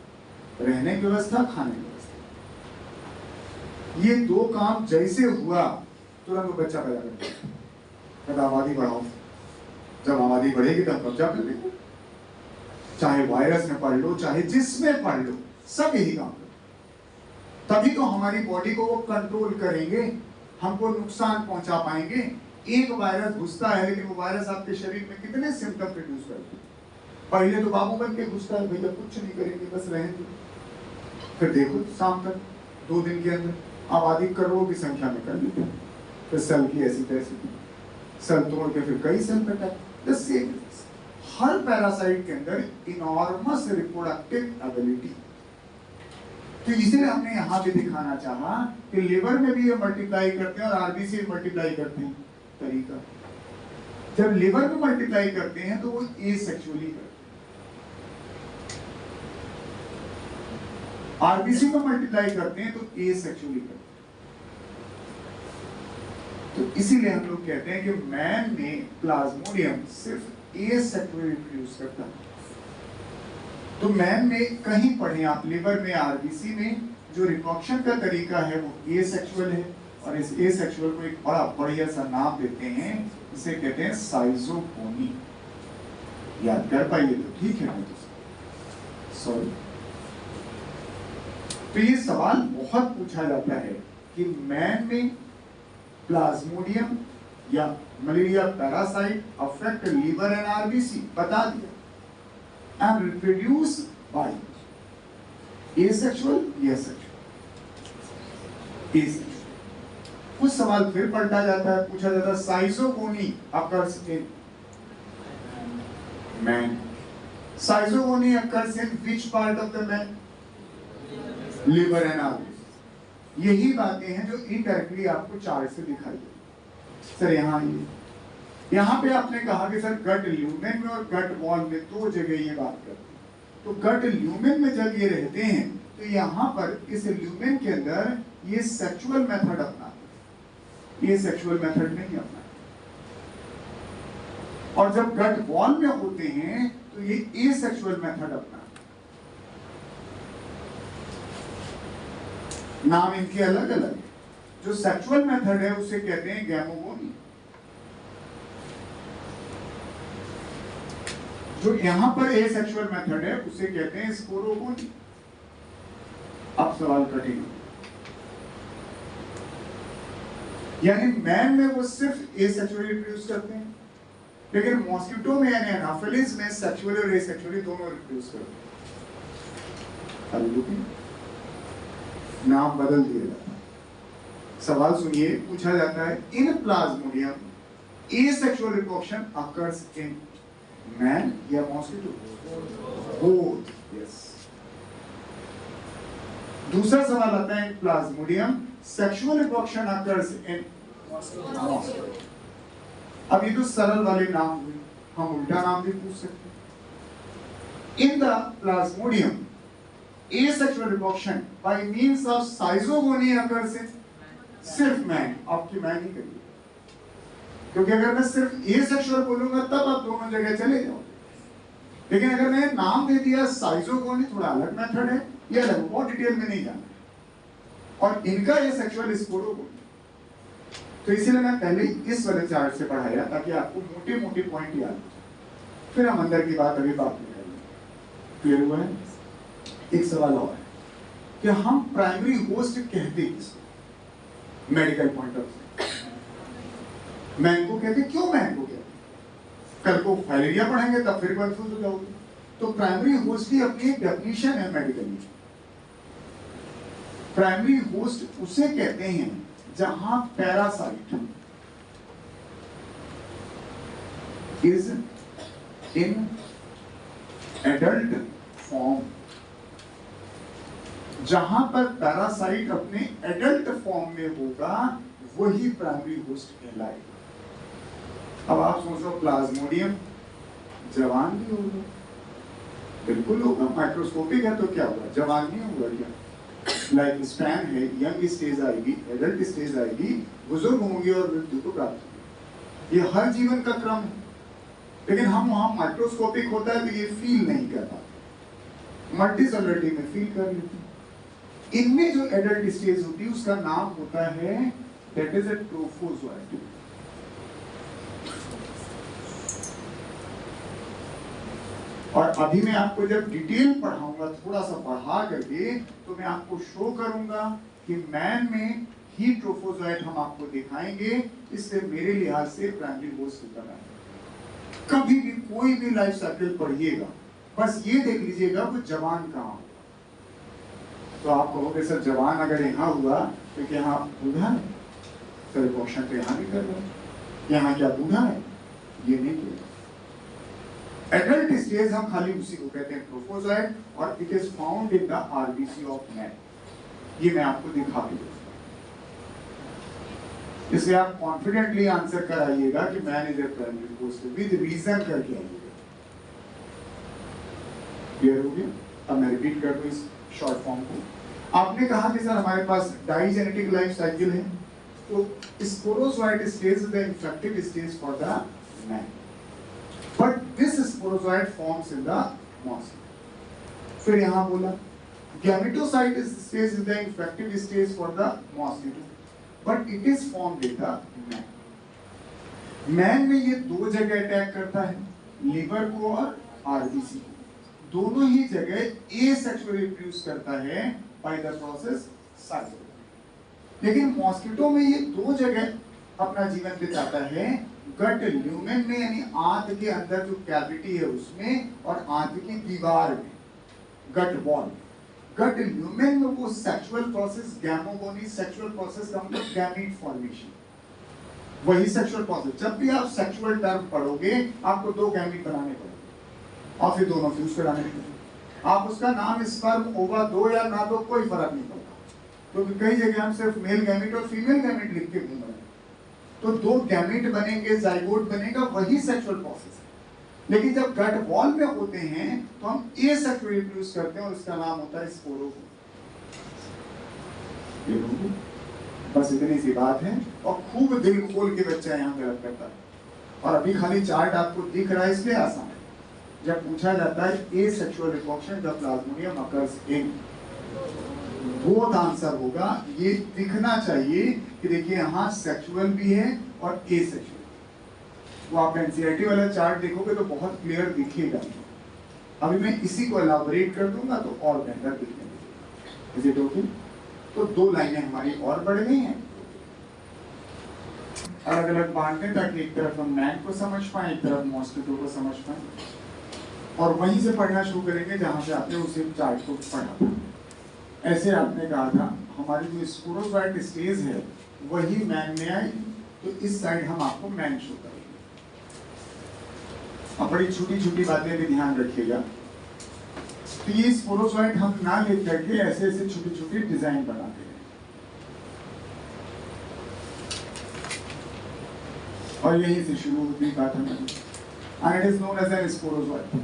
रहने की व्यवस्था, खाने की व्यवस्था। ये दो काम जैसे हुआ तुरंत वो बच्चा पैदा करता है, तब आबादी बढ़ाओ, जब आबादी बढ़ेगी तब कब्जा कर लेंगे। चाहे वायरस में पढ़ लो, चाहे जिसमें पढ़ लो, सब यही काम करते। तभी तो हमारी बॉडी को वो कंट्रोल करेंगे, हमको नुकसान पहुंचा पाएंगे। एक वायरस घुसता है, लेकिन वो वायरस आपके शरीर में कितने सिम्टम प्रोड्यूस करते हैं। पहले तो बाबू बन के घुसता है, भैया कुछ नहीं करेंगे बस रहेंगे, फिर देखो शाम तक 2 दिन के अंदर आबादी करोड़ों की संख्या में कर लेते हैं, फिर सेल की ऐसी तैसी, सेल तोड़ के फिर कई सेल पे सेम। हर पैरासाइट के अंदर इनॉर्मस रिप्रोडक्टिव एबिलिटी। तो इसलिए हमने यहाँ पे दिखाना चाहा कि लिवर में भी ये मल्टीप्लाई करते हैं और आरबीसी में मल्टीप्लाई करते हैं। तरीका, जब लिवर में मल्टीप्लाई करते हैं तो वो एसेक्सुअली करते हैं, आरबीसी में मल्टीप्लाई करते हैं तो एसेक्सुअली करते हैं। तो इसीलिए हम लोग कहते हैं कि मैन में प्लाज्मोडियम सिर्फ एसेक्सुअली प्रोड्यूस करता है। तो मैन में कहीं पढ़े आप, लिवर में, आरबीसी में जो रिप्रोडक्शन का तरीका है वो एसेक्सुअल है, और इस एसेक्सुअल को एक बड़ा बढ़िया सा नाम देते हैं, इसे कहते हैं साइजोगोनी। याद कर पाइए तो ठीक है, सॉरी। तो ये सवाल बहुत पूछा जाता है कि मैन में प्लाज्मोडियम या malaria parasite affect liver and RBC, बता दिया, एंड रिप्रोड्यूस बाय एसेक्सुअल या सेक्सुअल। एसेक्सुअल कुछ सवाल फिर पलटा जाता है, पूछा जाता है साइजोगोनी occurs in man, साइजोगोनी occurs in which part of the man, liver and RBC. यही बातें हैं जो इनडायरेक्टली आपको चार्ट से दिखाई देती। सर यहाँ पे आपने कहा कि सर गट ल्यूमेन में और गट वॉल में दो जगह ये बात करते हैं। तो गट ल्यूमेन में जब ये रहते हैं तो यहाँ पर इस ल्यूमेन के अंदर ये सेक्सुअल मेथड अपनाते, ये सेक्सुअल मेथड नहीं अपनाते। और जब गट वॉल में होते हैं तो ये एसेक्सुअल मेथड अपनाते। नाम इनके अलग अलग है। जो सेक्सुअल मेथड है उसे कहते हैं गैमोगोनी। जो यहां पर एसेक्सुअल मेथड है उसे कहते हैं स्पोरोगोनी। अब सवाल कठिन, यानी मैन में वो सिर्फ एसेक्सुअली रिप्रोड्यूस करते हैं, लेकिन मॉस्किटो में यानी एनाफिलिस में सेक्सुअली और एसेक्सुअली दोनों रिप्रोड्यूस करते हैं। नाम बदल दिया जाता है। सवाल सुनिए, पूछा जाता है in plasmodium asexual reproduction occurs in man या मॉस्किटो? बोथ। यस। दूसरा सवाल आता है in plasmodium sexual reproduction occurs in mosquito. अब ये तो सरल वाले नाम हुए, हम उल्टा नाम भी पूछ सकते हैं। In the Plasmodium asexual reproduction by means of साइजोगोनी occurs in सिर्फ मैन। आपकी मैन ही करिए, क्योंकि अगर मैं सिर्फ asexual बोलूंगा तब आप दोनों जगह चले जाओगे। लेकिन अगर मैं नाम दे दिया साइजोगोनी, थोड़ा अलग मेथड है, ये अलग, बहुत डिटेल में नहीं जाना। और इनका asexual स्पोरोगोनी। तो इसीलिए मैं पहले इस वाले चार्ट से पढ़ाया ताकि आपको मोटे मोटे पॉइंट याद हो, फिर हम अंदर की बात अभी बात में करेंगे। क्लियर हुआ है? एक सवाल और है कि हम प्राइमरी होस्ट कहते किसको medical point of view? Man को कहते, क्यों मैन को कहते? कल को फाइलेरिया पढ़ेंगे तब फिर कंफ्यूज हो जाओगे। तो प्राइमरी होस्ट की अपनी एक डेफिनेशन है मेडिकली। प्राइमरी होस्ट उसे कहते हैं जहां parasite is in adult form, जहां पर पैरासाइट अपने एडल्ट फॉर्म में होगा वही प्राइमरी होस्ट कहलाएगा। अब आप सोचो प्लाज्मोडियम जवान भी होगा, बिल्कुल होगा, माइक्रोस्कोपिक है तो क्या होगा, जवान नहीं होगा क्या? लाइफ स्पैन है, यंग स्टेज आएगी, एडल्ट स्टेज आएगी, बुजुर्ग होंगे और मृत्यु को प्राप्त होगी। ये हर जीवन का क्रम है, लेकिन हम वहां माइक्रोस्कोपिक होता है तो ये फील नहीं कर पाते, मल्टीसेलुलरिटी में फील कर लेते हैं। इनमें जो एडल्ट स्टेज होती है उसका नाम होता है दैट इज अ ट्रोफोजोइट। और अभी मैं आपको जब डिटेल पढ़ाऊंगा, थोड़ा सा पढ़ा करके, तो मैं आपको शो करूंगा कि मैन में ही ट्रोफोजोइट हम आपको दिखाएंगे। इससे मेरे लिहाज से प्राइमरी होस्ट होता है। कभी भी कोई भी लाइफ साइकिल पढ़िएगा, बस ये देख लीजिएगा वो जवान कहाँ हुआ। तो आप कहोगे सर जवान अगर यहाँ हुआ तो क्या यहाँ बूढ़ा है? सर क्वेश्चन तो यहाँ भी कर रहे हैं, यहाँ क्या बूढ़ा है? ये नहीं किया। एडल्ट स्टेज हम खाली उसी को कहते हैं ट्रोफोजोइट, और it is found in the RBC of man. ये मैं आपको दिखा भी दूंगा, इसलिए आप कॉन्फिडेंटली आंसर कराइएगा कि man is a primary host with reason करके आइएगा। क्लियर हो गया? अब मैं रिपीट कर दूं इस शॉर्ट फॉर्म को। आपने कहा कि सर हमारे पास डाइजेनेटिक लाइफ साइकिल है, तो sporozoite stage is the infective stage for the man, but this sporozoite forms in the mosquito. फिर यहां बोला gametocyte stage is the infective stage for the mosquito, but it is formed in the man. Man में ये दो जगह attack करता है, liver को और आरबीसी को। दोनों ही जगह एसेक्सुअली रिप्रोड्यूस करता है बाय द प्रोसेस साइजोगोनी। लेकिन मॉस्किटो में ये दो जगह अपना जीवन बिताता है, गट ल्यूमेन में यानी आंत के अंदर जो कैविटी है उसमें, और आंत की दीवार में, गट वॉल। गट ल्यूमेन में वो सेक्सुअल प्रोसेस गैमोगोनी, सेक्सुअल प्रोसेस का मतलब गैमीट फॉर्मेशन, वही सेक्सुअल प्रोसेस। जब भी आप सेक्सुअल टर्म पढ़ोगे आपको दो गैमीट बनाने पड़ेंगे और फिर दोनों फ्यूज कराने पड़ेंगे। आप उसका नाम स्पर्म, ओवा दो या ना दो कोई फर्क नहीं पड़ता, क्योंकि कई जगह हम सिर्फ मेल गैमेट और फीमेल गैमेट लिख के घूम रहे हैं। तो दो गैमेट बनेंगे, जाइगोट बनेगा, वही सेक्सुअल प्रोसेस है। लेकिन जब गट वॉल में होते हैं तो हम एसेक्सुअल रिप्रोड्यूस करते हैं और इसका नाम होता है स्पोरोगोन। बस इतनी सी बात है और खूब दिल खोल के बच्चा यहाँ गलत करता है। और अभी खाली चार्ट आपको दिख रहा है इसलिए आसान है। जब पूछा जाता है asexual reproduction the Plasmodium occurs in, both answer होगा। ये दिखना चाहिए कि देखिए यहाँ सेक्सुअल भी है और एसेक्सुअल। वो आप एनसीईआरटी वाला चार्ट देखोगे तो बहुत क्लियर दिखेगा। अभी मैं इसी को एलाबोरेट कर दूंगा तो और बेहतर दिखने लगेगा। Is it okay? तो दो लाइनें हमारी और बढ़ गई हैं, अलग अलग बांटने ताकि एक तरफ हम मैन को समझ पाए, एक तरफ मॉस्किटो को समझ पाए। और वहीं से पढ़ना शुरू करेंगे जहां से आपने उसी चार्ट को पढ़ा था। ऐसे आपने कहा था हमारी जो स्पोरोजोइट स्टेज है वही मैन में आई, तो इस साइड हम आपको मैन शो करेंगे। अब बड़ी छोटी छोटी बातें भी ध्यान रखिएगा। तो ये स्पोरोजोइट हम ना लिख करके ऐसे ऐसे छोटी छोटी डिजाइन बनाते हैं और यहीं से शुरू होती बात हमें। And it is known as an sporozoite.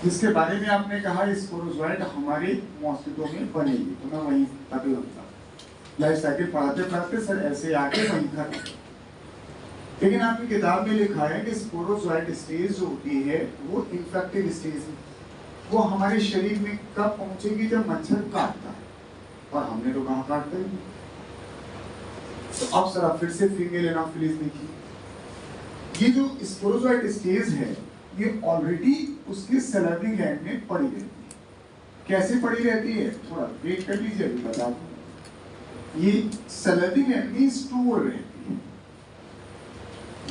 जिसके बारे में आपने कहा स्पोरोजोइट हमारे मॉस्किटो में बनेगी, तो मैं वहीं तक लगता लाइफ साइकिल पढ़ाते पढ़ाते सर ऐसे आके वहीं खत्म। लेकिन आपकी किताब में लिखा है कि स्पोरोजोइट स्टेज जो होती है वो इन्फेक्टिव स्टेज है। वो हमारे शरीर में कब पहुंचेगी? जब मच्छर काटता है, और हमने तो कहाँ काटते हैं। तो अब सर फिर से फीमेल एनाफिलिस देखिए। ये जो स्पोरोजोइट स्टेज है ये ऑलरेडी उसके सैलिवरी ग्लैंड में पड़ी रहती है। कैसे पड़ी रहती है थोड़ा वेट कर लीजिए, अभी बता दूं। ये सैलिवरी ग्लैंड में स्टोर रहती है,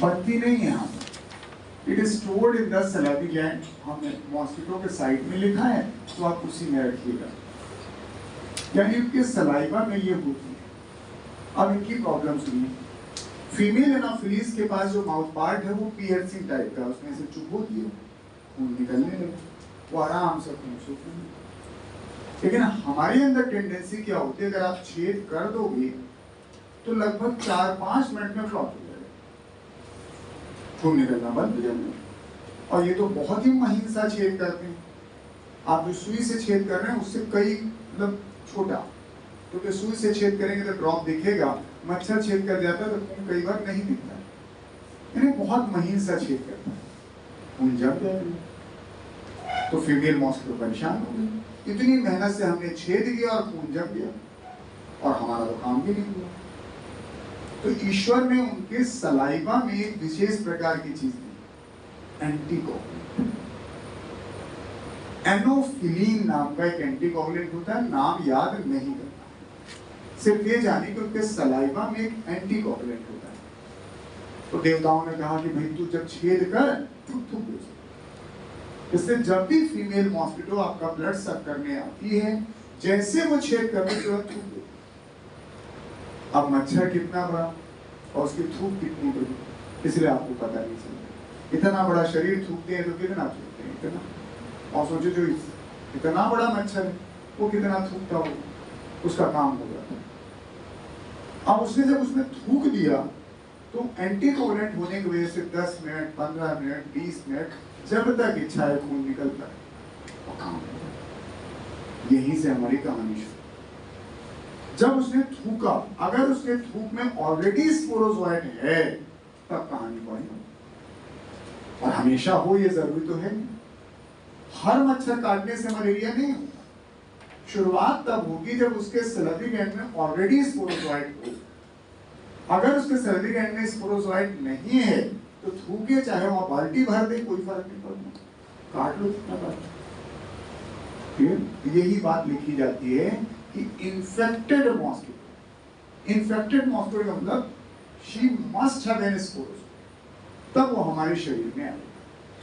बढ़ती नहीं है यहाँ पर। It is stored in the salivary gland. हमने मॉस्किटो के साइड में लिखा है तो आप उसी में रखिएगा, यानी उनके सलाइवा में ये होती है। अब इनकी प्रॉब्लम सुनिए। फीमेल एनाफिलिस के पास जो माउथ पार्ट है वो पियर्सिंग टाइप का, उसमें से चुभ होती है, खून निकलने लगे, वो आराम से खून सूखने लगे। लेकिन हमारे अंदर टेंडेंसी क्या होती है, अगर आप छेद कर दोगे तो लगभग 4-5 मिनट में फ्लॉट हो जाएगा, खून निकलना बंद हो जाएगा। और ये तो बहुत ही महीन सा छेद करते हैं। आप जो सुई से छेद कर रहे हैं उससे कई मतलब छोटा, क्योंकि सुई से छेद करेंगे तो ड्रॉप दिखेगा, मच्छर छेद कर जाता है तो खून कई बार नहीं दिखता है, यानी बहुत महीन सा छेद करता है, खून जम जाएगा। तो फीमेल मॉस्किटो परेशान हो गई, इतनी मेहनत से हमने छेद किया और खून जम गया और हमारा तो काम भी नहीं हुआ। तो ईश्वर ने उनके सलाइवा में एक विशेष प्रकार की चीज दी, एंटीकोगुलेंट। एनोफिलीन नाम का एक एंटीकोगुलेंट होता है, नाम याद नहीं करना, सिर्फ ये जाने कि उनके सलाइवा में एक एंटीकोगुलेंट होता है। तो देवताओं ने कहा कि भाई तू जब छेद कर तो थूक दे। इससे जब भी फीमेल मॉस्किटो आपका ब्लड सक करने आती है, जैसे वो छेद करने के बाद थूक दे। अब मच्छर कितना बड़ा और उसकी थूक कितनी बड़ी, इसलिए आपको पता नहीं चलता। इतना बड़ा शरीर थूकते हैं तो कितना थूकते हैं, इतना। और सोचो जो इतना बड़ा मच्छर है वो कितना थूकता हो, उसका काम हो जाता है। अब उसने जब उसने थूक दिया तो एंटीकोगुलेंट होने की वजह से 10 मिनट, 15 मिनट, 20 मिनट, जब तक इच्छा है खून निकलता है वो काम हो जाता है। यहीं से हमारी कहानी शुरू। जब उसने थूका, अगर उसके थूक में ऑलरेडी स्पोरोजोइट है तब कहानी बड़ी। और हमेशा हो ये जरूरी तो है नहीं, हर मच्छर काटने से मलेरिया नहीं होता। शुरुआत तब होगी जब उसके सैलिवरी ग्लैंड में ऑलरेडी स्पोरोजोइट हो। अगर उसके सैलिवरी ग्लैंड में स्पोरोजोइट नहीं है तो थूके, चाहे वहां बाल्टी भर दे, कोई फर्क नहीं पड़ता, काट लो कितना बार। यही बात लिखी जाती है कि इन्फेक्टेड मॉस्किटो, इन्फेक्टेड मॉस्किटो का मतलब she must have an sporozoite, तब वो हमारे शरीर में आए।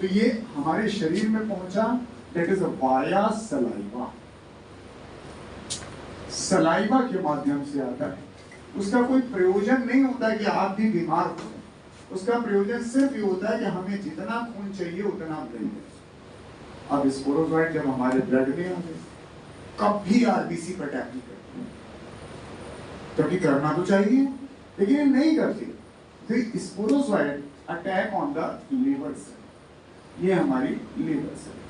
तो ये हमारे शरीर में पहुंचा, that is via saliva. Saliva के माध्यम से आता है। उसका कोई प्रयोजन नहीं होता कि आप भी बीमार हो, उसका प्रयोजन सिर्फ ये होता है कि हमें जितना खून चाहिए उतना मिल जाए। अब स्पोरोजोइट जब हमारे ब्लड में आ गए कभी आरबीसी पर अटैक नहीं करती, क्योंकि करना तो चाहिए लेकिन ये नहीं करती। तो sporozoite attack on the liver cell, ये हमारी लिवर सेल।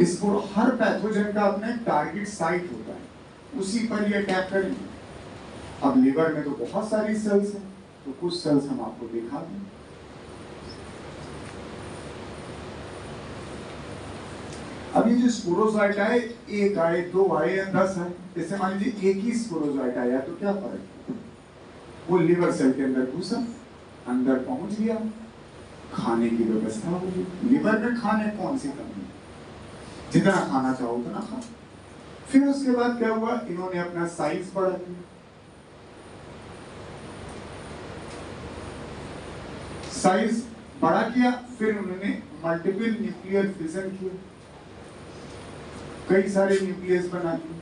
इसको हर पैथोजन का अपना टारगेट साइट होता है, उसी पर ये अटैक करेंगे। अब लिवर में तो बहुत सारी सेल्स हैं, तो कुछ सेल्स हम आपको दिखा दें। अब ये जो स्पोरोजोइट आए, एक आए, दो आए या 10 आए, जैसे मान लीजिए एक ही स्पोरोजोइट आया तो क्या फर्क, वो लिवर सेल के अंदर घुसा, अंदर पहुंच गया, खाने की व्यवस्था होगी। लिवर में खाने कौन सी कमी है, जितना खाना चाहो उतना खा। फिर उसके बाद क्या हुआ, इन्होंने अपना साइज बढ़ा दिया, साइज बड़ा किया, फिर उन्होंने मल्टीपल न्यूक्लियर फिजन किया, कई सारे न्यूक्लियस बना दिए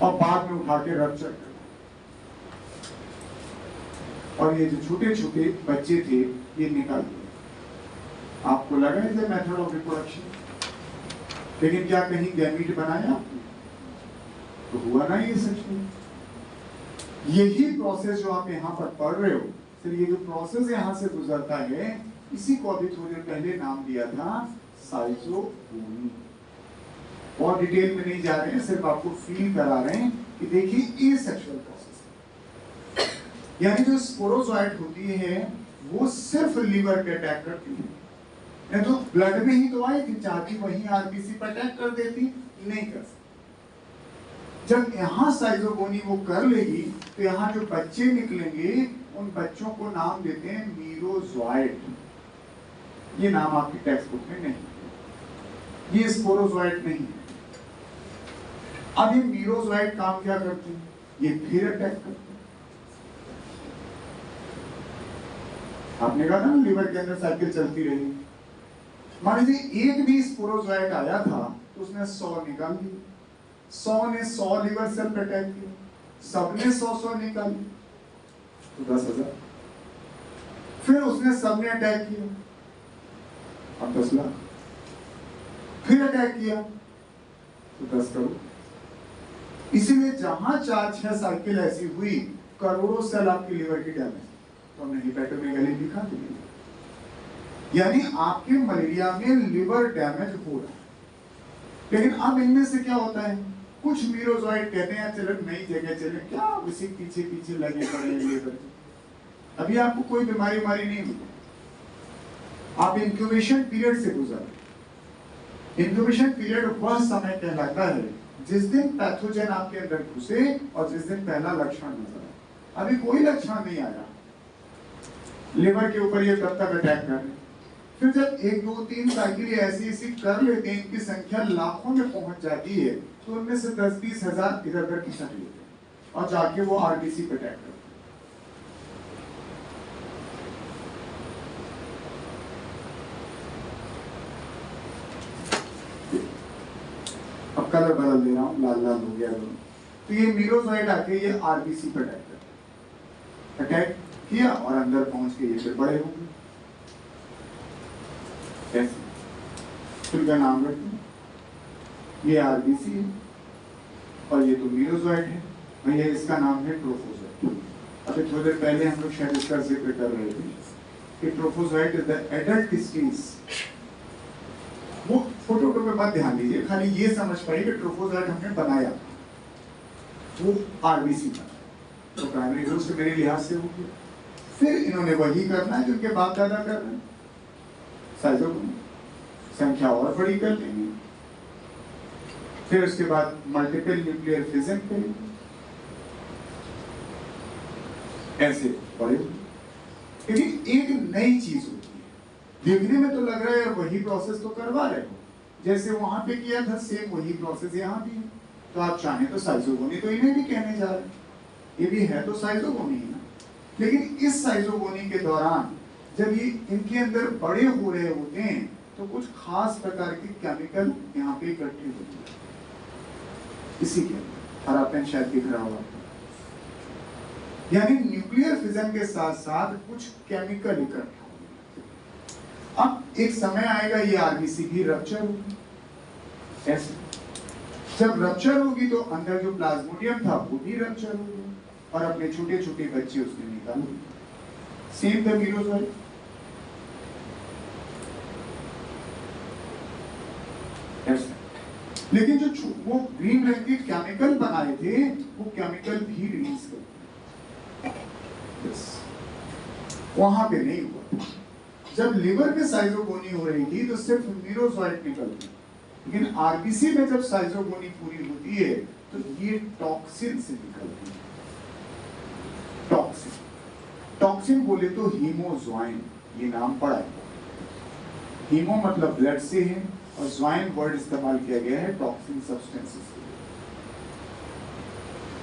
और बाद में उठा के रप्चर कर। और ये जो छोटे छोटे बच्चे थे ये निकाल दिए। आपको लगा है मेथड ऑफ रिप्रोडक्शन, लेकिन क्या कहीं गैमीट बनाया तो हुआ ना ये सच में। यही प्रोसेस जो आप यहाँ पर पढ़ रहे हो, फिर ये जो प्रोसेस यहाँ से गुजरता है, इसी को अभी थोड़ी देर पहले नाम दिया था साइजोगोनी। और डिटेल में नहीं जा रहे हैं, सिर्फ आपको फील करा रहे हैं कि देखिए ये सेक्सुअल प्रोसेस है। यानी जो स्पोरोजोइट होती है वो सिर्फ लिवर पे अटैक करती है, नहीं तो ब्लड में ही तो आई थी, चाहती वहीं आरबीसी पर अटैक कर देती, नहीं कर सकती। जब यहाँ साइजोगोनी वो कर लेगी तो यहाँ जो बच्चे निकलेंगे उन बच्चों को नाम देते हैं मीरोजोइट। ये नाम आपकी टेक्स्ट बुक में नहीं, ये स्पोरोजोइट नहीं है। अब ये मीरोजोइट काम क्या करते हैं, ये फिर अटैक करते हैं। आपने कहा ना लिवर के अंदर साइकिल चलती रही, मान लीजिए एक भी स्पोरोजोइट आया था तो उसने 100 निकाल दी, 100 ने 100 लिवर सेल पे अटैक किया, सबने 100 निकाली तो 10,000। फिर उसने सबने अटैक किया, अब 10 लाख। फिर अटैक किया तो 10 करोड़। इसीलिए जहां 4-6 साइकिल ऐसी हुई, करोड़ों सेल आपकी लिवर की डैमेज, तो हमने हिपैटोमेगाली लिखा थी। यानी आपके मलेरिया में लिवर डैमेज हो रहा है। लेकिन अब इनमें से क्या होता है, कुछ मीरोजोइट कहते हैं चलो नई जगह चले, क्या उसी पीछे पीछे लगे पड़े हैं लिवर। अभी आपको कोई बीमारी नहीं हुई, आप इंक्यूबेशन पीरियड से गुजर। इंक्यूबेशन पीरियड वह समय कहलाता है जिस दिन पैथोजन आपके अंदर घुसे और जिस दिन पहला लक्षण नजर आए। अभी कोई लक्षण नहीं आया, लिवर के ऊपर ये तब तक अटैक कर रहे। फिर जब 1, 2, 3 साइकिल ऐसी कर लेते हैं, इनकी संख्या लाखों में पहुंच जाती है, तो उनमें से 10-20 हजार इधर उधर खिसक लेते हैं और जाके वो आरबीसी पे अटैक करते हैं। अब कलर बदल दे रहा हूँ, लाल लाल हो गया तो ये मीरोजोइट आके ये आरबीसी पे अटैक करते हैं। अटैक किया और अंदर पहुंच के ये फिर बड़े हो गए। फिर का नाम रखते हैं, ये आरबीसी है और ये तो मीरोजोइट है, भैया इसका नाम है ट्रोफोजोइट। अभी थोड़ी देर पहले हम लोग शायद इसका जिक्र कर रहे थे कि trophozoite is the adult stage. वो फोटो पे मत ध्यान दीजिए, खाली ये समझ पाइए कि ट्रोफोजोइट हमने बनाया, वो आरबीसी बना, तो प्राइमरी होस्ट मेरे लिहाज से होगी। फिर इन्होंने वही करना है जो उनके बाप दादा कर रहे हैं, साइजोगोनी संख्या और बड़ी कर देंगे। फिर उसके बाद मल्टीपल न्यूक्लियर फिजन करेंगे, ऐसे बड़े। लेकिन एक नई चीज होती है, देखने में तो लग रहा है वही प्रोसेस तो करवा रहे हो, जैसे वहां पे किया था सेम वही प्रोसेस यहाँ भी है। तो आप चाहें तो साइजोगोनी तो इन्हें भी कहने जा रहे हैं, ये भी है तो साइजोगोनी है ना। लेकिन इस साइजोगोनी के दौरान जब ये इनके अंदर बड़े हो रहे होते हैं तो कुछ खास प्रकार के केमिकल यहाँ पे इकट्ठे होते हैं, इसी के हरा पेन शायद दिख रहा होगा। यानी न्यूक्लियर फिजन के साथ साथ कुछ केमिकल इकट्ठा होगा। अब एक समय आएगा ये आरबीसी भी रप्चर होगी। ऐसे जब रप्चर होगी तो अंदर जो प्लाज्मोडियम था वो भी रप्चर होगा और अपने छोटे छोटे बच्चे उसमें निकालेंगे। Same the merozoite. लेकिन जो वो ग्रीन रंग के केमिकल बनाए थे वो केमिकल भी रिलीज करते वहां पे नहीं हुआ। जब लिवर पे साइजोगोनी हो रही थी तो सिर्फ मीरोजोइड निकलती, लेकिन आरबीसी में जब साइजोगोनी पूरी होती है तो ये टॉक्सिन से निकलती है। टॉक्सिन, टॉक्सिन बोले तो हीमोज्वाइन, ये नाम पड़ा है। हीमो मतलब ब्लड से है और ज्वाइन वर्ड इस्तेमाल किया गया है टॉक्सिन सब्सटेंसेस के लिए।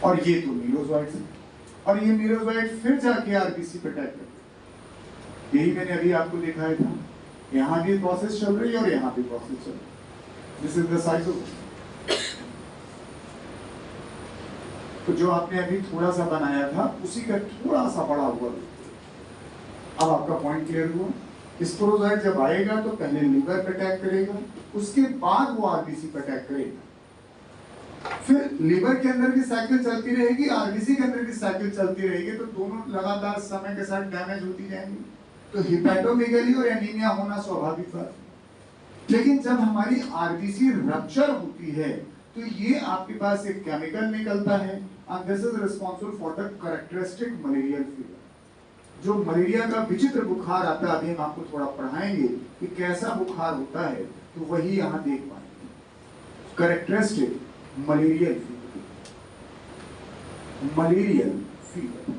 और ये तो मीरोजोइड है और ये मीरोजोइड फिर जाके आरबीसी पे अटैक करते। यही मैंने अभी आपको दिखाया था, यहाँ भी प्रोसेस चल रही है और यहाँ भी प्रोसेस चल रही है। This is the साइजोगोनी। तो जो आपने अभी थोड़ा सा बनाया था उसी का थोड़ा सा बड़ा हुआ। अब आपका पॉइंट क्लियर हुआ। स्पोरोजोइड जब आएगा तो पहले लिवर पे अटैक करेगा, उसके बाद वो आरबीसी पे अटैक करेगा। फिर लिवर के अंदर की साइकिल चलती रहेगी, आरबीसी के अंदर की साइकिल चलती रहेगी, तो दोनों लगातार समय के साथ डैमेज होती जाएंगी। तो हिपैटोमेगाली और एनीमिया होना स्वाभाविक बात है। लेकिन जब हमारी आरबीसी रप्चर होती है तो ये आपके पास एक केमिकल निकलता है and this is responsible for the characteristic malarial fever. जो मलेरिया का विचित्र बुखार आता है, अभी हम आपको थोड़ा पढ़ाएंगे कि कैसा बुखार होता है, तो वही यहाँ देख पाएंगे। Characteristic malarial fever, malarial fever.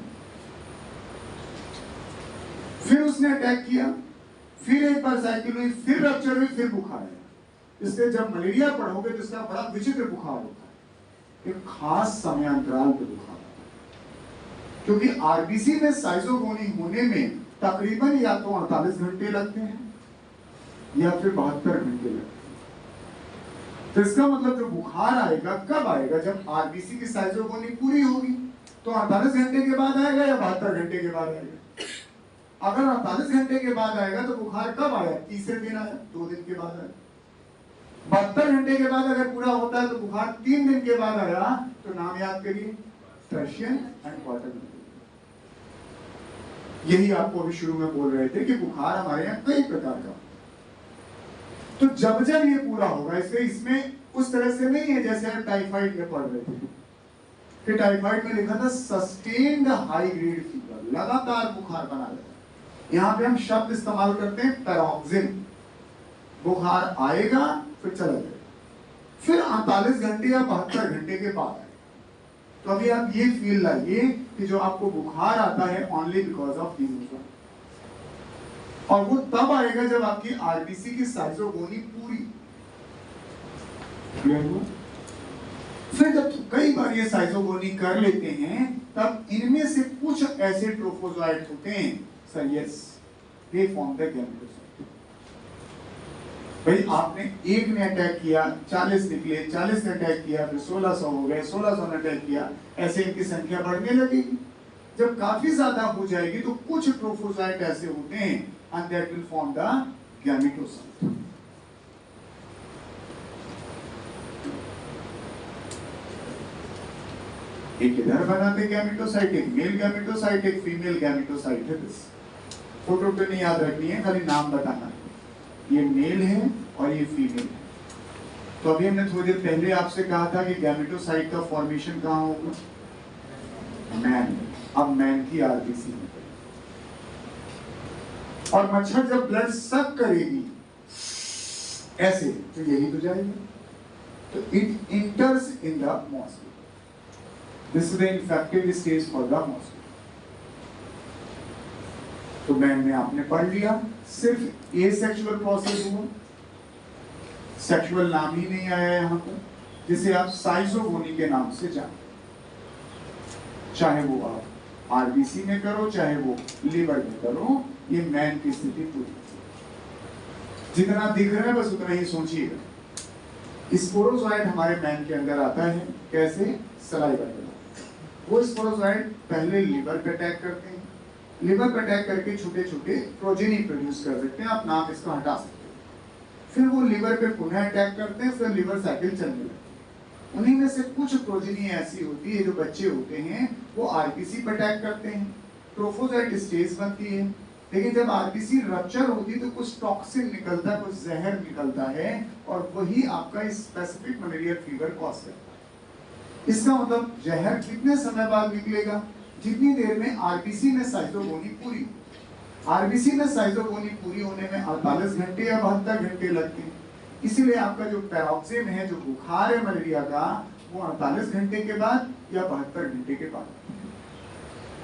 फिर उसने अटैक किया, फिर एक बार साइकिल हुई, फिर रप्चर हुई, फिर बुखार आया। इसलिए जब मलेरिया पढ़ोगे तो इसका बड़ा विचित्र बुखार होता है, एक खास समयांतराल पे बुखार, क्योंकि आरबीसी में साइजोगोनी होने में तकरीबन या तो 48 घंटे लगते हैं या फिर 72 घंटे लगते हैं। तो इसका मतलब जो बुखार आएगा कब आएगा? जब आरबीसी की साइजोगोनी पूरी होगी। तो 48 घंटे के बाद आएगा या 72 घंटे के बाद आएगा? अगर 48 घंटे के बाद आएगा तो बुखार कब आया? तीसरे दिन आया, 2 दिन के बाद आया। 72 घंटे के बाद अगर पूरा होता है तो बुखार 3 दिन के बाद आया। तो नाम याद करिए, टर्शियन एंड क्वार्टर। यही आपको अभी शुरू में बोल रहे थे कि बुखार हमारे यहाँ कई प्रकार का। तो जब जब ये पूरा होगा, इसलिए इसमें उस तरह से नहीं है जैसे हम टाइफाइड में पढ़ रहे थे कि टाइफाइड में लिखा था सस्टेन्ड हाई ग्रेड फीवर, लगातार बुखार बना रहता है। यहाँ पे हम शब्द इस्तेमाल करते हैं पैरोक्सिन। बुखार आएगा फिर चला जाएगा, फिर 48 घंटे या 72 घंटे के बाद आएगा। तो अभी आप ये फील लाइए कि जो आपको बुखार आता है ओनली बिकॉज ऑफ हीमोग्लोबिन, और वो तब आएगा जब आपकी आरबीसी की साइजोगोनी पूरी। फिर जब कई बार ये साइजोगोनी कर लेते हैं तब इनमें से कुछ ऐसे ट्रोफोजोइड होते हैं sir, yes, they form the gametocyte. भाई आपने एक ने अटैक किया, 40 निकले, 40 ने अटैक किया, फिर 1600 हो गए, 1600 ने अटैक किया, ऐसे इनकी संख्या बढ़ने लगेगी। जब काफी ज्यादा हो जाएगी तो कुछ ट्रोफोसाइट ऐसे होते हैं and that will form the gametocyte. एक इधर बनाते गैमेटोसाइट, एक मेल गैमेटोसाइट, एक फीमेल गैमेटोसाइट है। फोटो तो नहीं याद रखनी है, खाली नाम बताना है। ये मेल है और ये फीमेल है। तो अभी हमने थोड़ी देर पहले आपसे कहा था कि गैमेटोसाइट का फॉर्मेशन कहाँ होगा? मैन। अब मैन की आरबीसी में, और मच्छर जब ब्लड सक करेगी ऐसे तो यही तो जाएगी, तो it इंटर्स in the mosquito. This is the infective stage for the mosquito. तो मैन में आपने पढ़ लिया, सिर्फ एसेक्सुअल प्रोसेस हुआ, सेक्सुअल नाम ही नहीं आया यहाँ पर, जिसे आप साइजोगोनी के नाम से जानते। चाहे वो आप आरबीसी में करो, चाहे वो लिवर में करो, ये मैन की स्थिति पूरी। जितना दिख रहा है बस उतना ही सोचिएगा। स्पोरोजोइड हमारे मैन के अंदर आता है कैसे? सलाइवा के द्वारा। वो स्पोरोजोइट पहले लिवर पे अटैक करते हैं, लिवर पे अटैक करके छोटे छोटे प्रोजेनी प्रोड्यूस कर सकते हैं, आप नाम इसको हटा सकते हैं। फिर वो लिवर पे पुनः अटैक करते हैं, फिर लिवर साइकिल चलने लगती है। उन्हीं में से कुछ प्रोजेनी ऐसी होती है जो बच्चे होते हैं वो आरबीसी पे अटैक करते हैं, ट्रोफोजाइट स्टेज बनती है। लेकिन जब आरबीसी रप्चर होती है तो कुछ टॉक्सिन निकलता है, कुछ जहर निकलता है, और वही आपका स्पेसिफिक मलेरिया फीवर कॉज करता है। इसका मतलब जहर कितने समय बाद निकलेगा? जितनी देर में आरबीसी में साइटोगोनी पूरी हो। आरबीसी में साइटोगोनी पूरी होने में 48 घंटे या 72 घंटे लगते हैं। इसीलिए आपका जो पैरोक्सिन है, जो बुखार है मलेरिया का, वो 48 घंटे के बाद या 72 घंटे के बाद।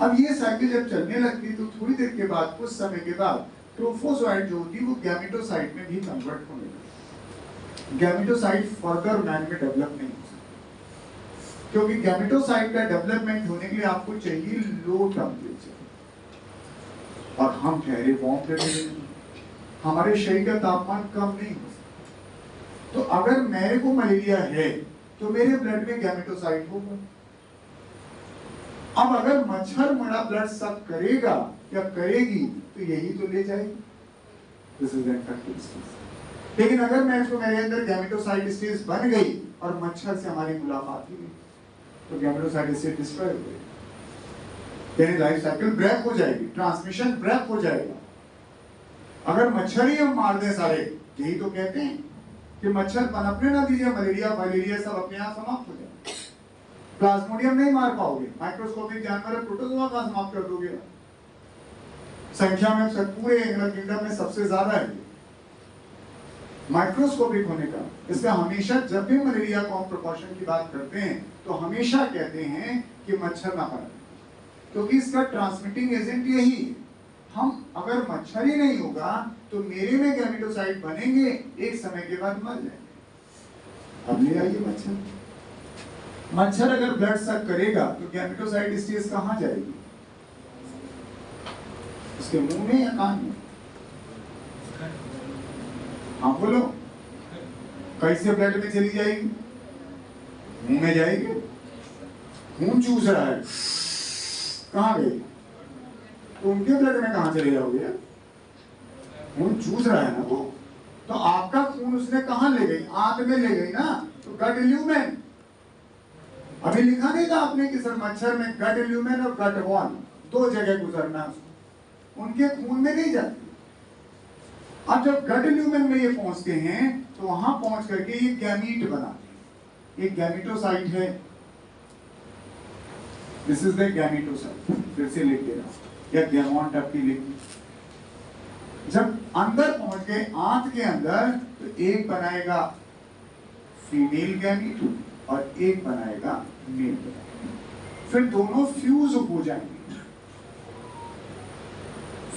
अब ये साइकिल जब चलने लगती है तो थोड़ी देर के बाद, कुछ समय के बाद, ट्रोफोजोइट जो होती है वो गैमेटोसाइट में भी कन्वर्ट होने लगती है। गैमेटोसाइट फर्दर मैन में डेवलप नहीं हो सकती, क्योंकि गैमेटोसाइट का डेवलपमेंट होने के लिए आपको चाहिए लो टेम्परेचर, और हम ठहरे वार्म टेम्परेचर, हमारे शरीर का तापमान कम नहीं हो सकता। तो अगर मेरे को मलेरिया है तो मेरे ब्लड में गैमेटोसाइट होगा। अब अगर मच्छर मेरा ब्लड सक करेगा या करेगी तो यही तो ले जाएगी। This is infective stage. लेकिन अगर मैं इसको, मेरे अंदर गैमेटोसाइट स्टेज बन गई और मच्छर से हमारी मुलाकात ही नहीं, तो गैमेटोसाइट स्टेज डिस्ट्रॉय हो गई, यानी लाइफ साइकिल ब्रेक हो जाएगी, ट्रांसमिशन ब्रेक हो जाएगा। अगर मच्छर ही हम मार दें सारे, यही तो कहते हैं कि मच्छर पनपने ना दीजिए, मलेरिया सब अपने आप समाप्त हो जाए। प्लाज्मोडियम नहीं मार पाओगे, माइक्रोस्कोपिक जानवर प्रोटोजोआ का समाप्त कर दोगे। संख्या में सब पूरे एनिमल किंगडम में सबसे ज्यादा है माइक्रोस्कोपिक होने का। इसलिए हमेशा जब भी मलेरिया को हम प्रिकॉशन की बात करते हैं तो हमेशा कहते हैं कि मच्छर ना पनपे, क्योंकि इसका ट्रांसमिटिंग एजेंट यही है। हम अगर मच्छर ही नहीं होगा तो मेरे में गैमेटोसाइट बनेंगे, एक समय के बाद मर जाएंगे। अब ले आइए मच्छर, मच्छर अगर ब्लड सक करेगा तो गैमेटोसाइट स्टेज कहां जाएगी? उसके मुंह में या कान में? हाँ बोलो, कैसे ब्लड में चली जाएगी? मुंह में जाएगी। खून चूस रहा है, कहां गई? तो उनके ब्लड में कहां चले जाओगे? खून चूस रहा है ना वो, तो आपका खून उसने कहां ले गई? आंत में ले गई ना, तो गट ल्यूमेन। अभी लिखा नहीं था आपने कि सर मच्छर में गट ल्यूमेन और गट वॉल दो जगह गुजरना है, उनके खून में नहीं जाती। अब जब गट ल्यूमेन में ये पहुंचते हैं तो वहां पहुंच करके ये गैमीट बनाते हैं। एक गैमेटोसाइट है, दिस इज द गैमेटोसाइट, फिर से लिख दे रहा हूं, या गैमॉन्ट आपकी लिख। जब अंदर पहुंच गए आंत के अंदर, तो एक बनाएगा फीमेल गैमीट और एक बनाएगा मेल गैमीट। फिर दोनों फ्यूज हो जाएंगे,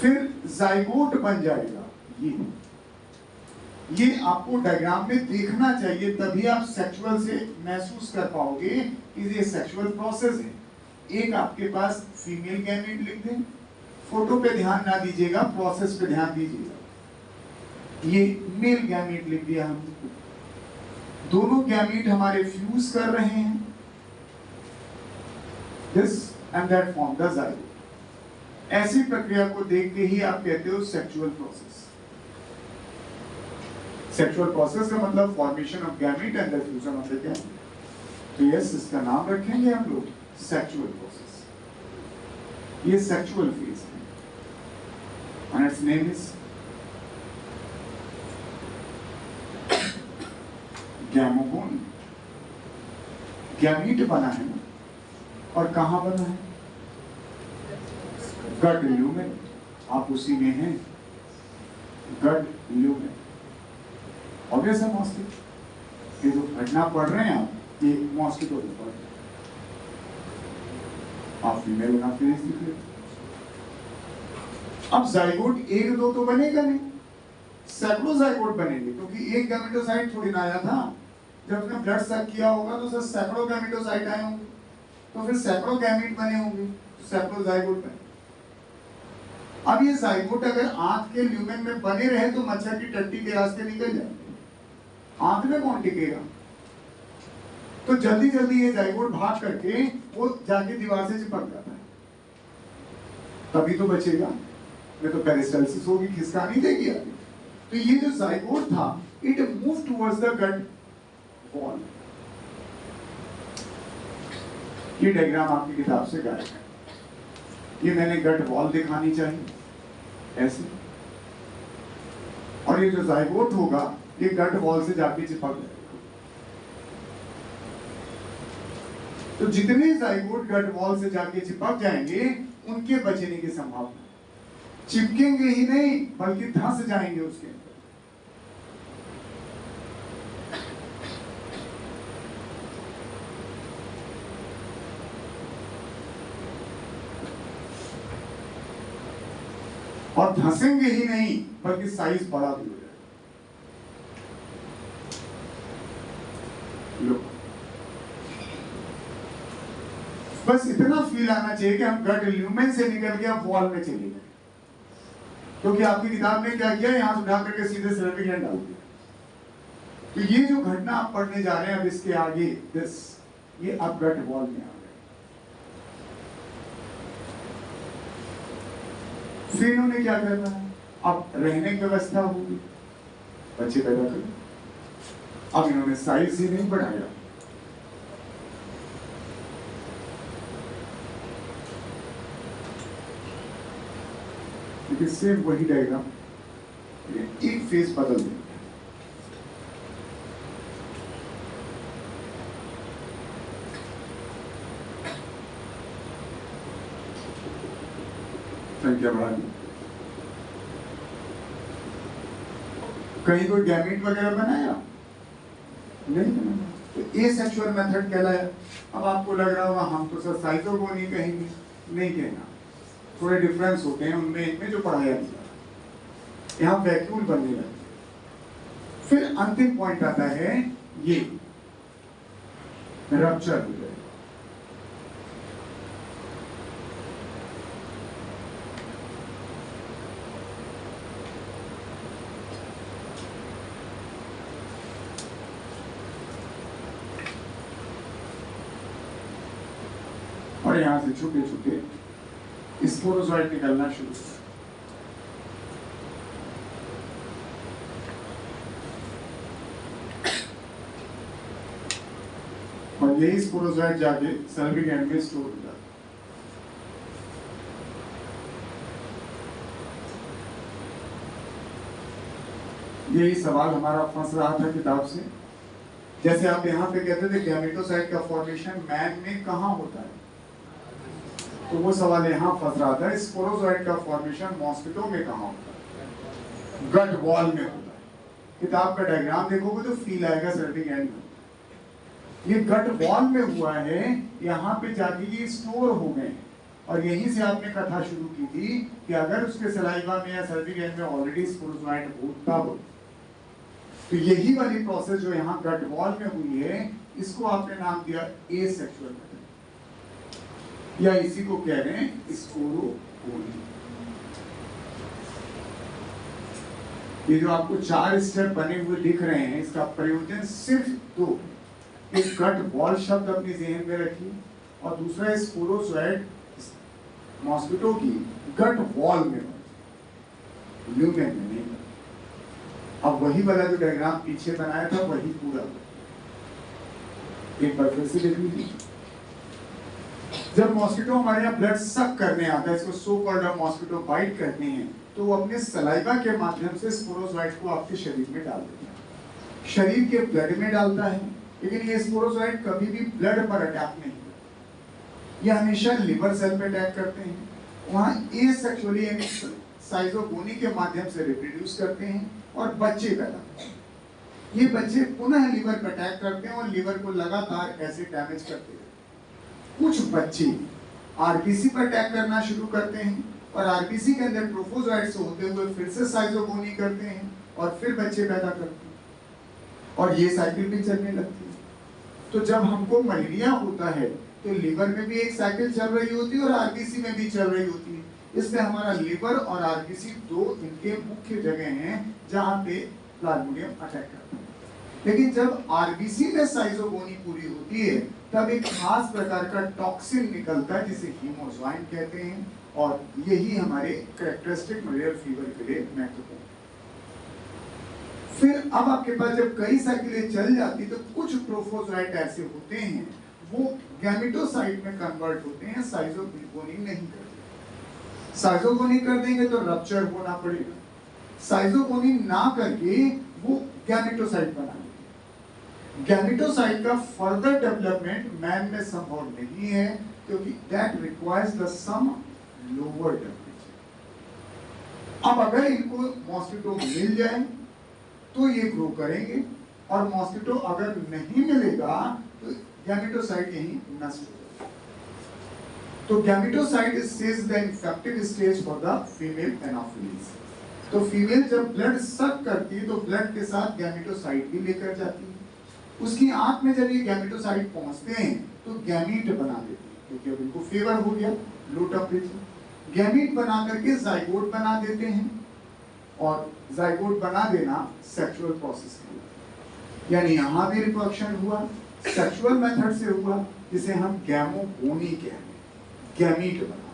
फिर जाइगोट बन जाएगा। ये आपको डायग्राम में देखना चाहिए, तभी आप सेक्सुअल से महसूस कर पाओगे कि ये सेक्सुअल प्रोसेस है। एक आपके पास फीमेल गैमीट लिख दें, फोटो पे ध्यान ना दीजिएगा, प्रोसेस पे ध्यान दीजिएगा। ये मेल गैमीट लिख दिया हमने। दोनों गैमीट हमारे फ्यूज कर रहे हैं, this and that form the zygote. ऐसी प्रक्रिया को देख के ही आप कहते हो सेक्सुअल प्रोसेस। सेक्सुअल प्रोसेस का मतलब formation of gamete and the fusion of the gamete. तो यस, इसका नाम रखेंगे हम लोग सेक्सुअल प्रोसेस। ये सेक्सुअल फेज है and its name is gamogony. Gamete बना है ना, और कहां बना है? Gut lumen. आप उसी में हैं, गट ल्यूमेन। ऑब्वियस है मॉस्किटो, ये जो घटना पढ़ रहे हैं आप, ये मॉस्किटो के पढ़ रहे हैं। आप फीमेल बना फिर दिख रहे। अब जाइगोट एक दो तो बनेगा नहीं, सैकड़ों जाइगोट बनेंगे, क्योंकि एक गैमेटोसाइट थोड़ी ना आया था। जब उसने ब्लड सक किया होगा तो सर सैकड़ों गैमेटोसाइट आए होंगे, तो फिर सैकड़ों गैमीट बने होंगे, सैकड़ों जाइगोट बने। अब ये जाइगोट अगर आंत के ल्यूमेन में बने रहे तो मच्छर की टट्टी के रास्ते निकल जाएंगे, आंत में कौन टिकेगा? तो जल्दी जल्दी ये जाइगोट भाग करके वो जाके दीवार से चिपक जाता है, तभी तो बचेगा, नहीं तो पेरिस्टाल्सिस होगी, खिसकानी देगी आगे। तो ये जो जाइगोट था it move towards the gut wall. ये डायग्राम आपकी किताब से गायब है, ये मैंने गट वॉल दिखानी चाहिए ऐसे, और ये जो जाइगोट होगा ये गट वॉल से जाके चिपक जाएगा। तो जितने जाइगोट गट वॉल से जाके चिपक जाएंगे उनके बचने की संभावना, चिपकेंगे ही नहीं बल्कि धंस जाएंगे उसके अंदर। और धंसेंगे ही नहीं बल्कि साइज बड़ा भी हो जाएगा। लो, बस इतना फील आना चाहिए कि हम गट ल्यूमेन से निकल के अब वॉल में चले गए, क्योंकि आपकी किताब में क्या किया, यहां से उठा करके सीधे सिलेंडर के डाल दिया। तो ये जो घटना आप पढ़ने जा रहे हैं अब इसके आगे दिस, ये अब गट वॉल में आ गए। फिर इन्होंने क्या करना है, अब रहने की व्यवस्था होगी, बच्चे पैदा करें। अब इन्होंने साइज ही नहीं बढ़ाया, लेकिन सेम वही डायग्राम, एक फेस बदल देंगे। संख्या बढ़ा दी, कहीं कोई गैमेट वगैरह बनाया नहीं बनाया, तो ए सेक्सुअल मेथड कहलाया। अब आपको लग रहा होगा हम तो सर साइजों को नहीं कहेंगे, नहीं कहना, थोड़े डिफरेंस होते हैं उनमें, इनमें जो पढ़ाया गया यहाँ वैक्यूल बनने लगे। फिर अंतिम पॉइंट आता है ये रप्चर हो जाए। और यहां से छुपे छुपे स्पोरोजोइड निकलना शुरू हुआ। और यही स्पोरोजोइड जाके सल्विक एंड में स्टोर हो जाता है। यही सवाल हमारा फंस रहा था किताब से, जैसे आप यहाँ पे कहते थे गैमेटोसाइट का फॉर्मेशन मैन में कहाँ होता है, तो वो सवाल यहाँ फंस रहा था, स्पोरोजोइड का फॉर्मेशन मॉस्किटो में कहाँ होता है, गट वॉल में होता है। किताब का डायग्राम देखोगे तो फील आएगा सर्विक एंड में, ये गट वॉल में हुआ है, यहाँ पे जाके ये स्टोर हो गए। और यहीं से आपने कथा शुरू की थी कि अगर उसके सलाइवा में या सर्विक एंड में ऑलरेडी स्पोरोजोइड होता हो, तो यही वाली प्रोसेस जो यहाँ गट वॉल में हुई है, इसको आपने नाम दिया एसेक्सुअल मेथड, या इसी को कह रहे हैं स्पोरोगोनी। ये जो आपको 4 स्टेप बने हुए दिख रहे हैं, इसका प्रयोजन सिर्फ 2, एक गट वॉल शब्द अपनी ज़हन में रखिए, और दूसरा स्पोरोजोइड मॉस्किटो की गट वॉल में, ल्यूमेन में नहीं। अब वही वाला जो डायग्राम पीछे बनाया था वही पूरा एक बार फिर से देख लीजिए। जब मॉस्किटो हमारे यहाँ ब्लड सक करने आता है, इसको सो कॉल्ड मॉस्किटो बाइट कहते हैं, तो वो अपने सलाइवा के माध्यम से स्पोरोजोइड को आपके शरीर में डाल देता है, शरीर के ब्लड में डालता है। लेकिन ये स्पोरोजोइड कभी भी ब्लड पर अटैक नहीं करते, ये हमेशा लिवर सेल पे अटैक करते हैं, वहाँ एसेक्सुअली साइजोगोनी के माध्यम से रिप्रोड्यूस करते हैं और बच्चे पैदा करते हैं। ये बच्चे पुनः लिवर पर अटैक करते हैं और लिवर को लगातार ऐसे डैमेज करते हैं। कुछ बच्चे आरबीसी पर अटैक करना शुरू करते हैं और आरबीसी के अंदर ट्रोफोजोइड्स होते हुए फिर से साइजोगोनी करते हैं और फिर बच्चे पैदा करते हैं, और ये साइकिल भी चलने लगती है। तो जब हमको मलेरिया होता है तो लिवर में भी एक साइकिल चल रही होती है और आरबीसी में भी चल रही होती है। इसलिए हमारा लिवर और आरबीसी 2 इनके मुख्य जगह हैं जहां पे प्लाज्मोडियम अटैक करता है। लेकिन जब आरबीसी में साइजोगोनी पूरी होती है तब एक खास प्रकार का टॉक्सिन निकलता है जिसे हीमोज्वाइन कहते हैं, और यही हमारे कैरेक्टरिस्टिक मलेरियल फीवर के लिए महत्वपूर्ण। फिर अब आपके पास जब कई साइकिलें चल जाती तो कुछ ट्रोफोसाइट ऐसे होते हैं वो गैमेटोसाइट में कन्वर्ट होते हैं, साइजोगोनी नहीं करते। साइजोगोनी कर देंगे तो रप्चर होना पड़ेगा, साइजोगोनी ना करके वो गैमेटोसाइट बना देंगे। गैमेटोसाइट का फर्दर डेवलपमेंट मैन में संभव नहीं है क्योंकि that requires the some lower temperature. अब अगर इनको मॉस्किटो मिल जाए तो ये ग्रो करेंगे, और मॉस्किटो अगर नहीं मिलेगा तो गैमेटोसाइट यहीं नष्ट हो जाएगा। तो gametocyte is the infective stage for the female Anopheles. तो फीमेल जब ब्लड सक करती है तो ब्लड के साथ गैमेटोसाइट भी लेकर जाती है, उसकी आंत में जब ये गैमेटोसाइट पहुंचते हैं तो गैमीट बना देती है, क्योंकि अब इनको फीवर हो गया, लो टेम्परेचर। गैमीट बना करके जाइगोट बना देते हैं, और जाइगोट बना देना सेक्सुअल प्रोसेस है, यानी यहाँ भी रिप्रोडक्शन हुआ, सेक्सुअल मेथड से हुआ, जिसे हम गैमोगोनी कहते हैं, गैमीट बना।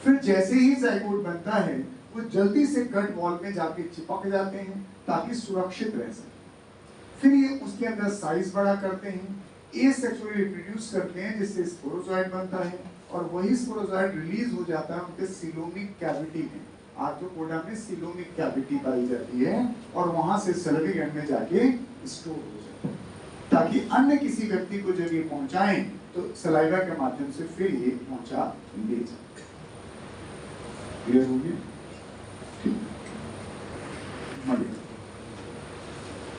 फिर जैसे ही जाइगोट बनता है वो जल्दी से गट वॉल में जाके चिपक जाते हैं ताकि सुरक्षित रह सके। फिर ये उसके अंदर साइज बड़ा करते हैं, एसेक्सुअली रिप्रोड्यूस करते हैं जिससे स्पोरोजॉइड बनता है, और वही स्पोरोजॉइड रिलीज हो जाता है उनके सीलोमिक कैविटी में। आर्थ्रोपोडा में सीलोमिक कैविटी पाई जाती है और वहां से सैलरी ग्लैंड में जाके स्टोर हो जाता है, ताकि अन्य किसी व्यक्ति को जब ये पहुंचाएं तो सलाइवा के माध्यम से फिर ये पहुंचा ले जाए। क्लियर हो गया?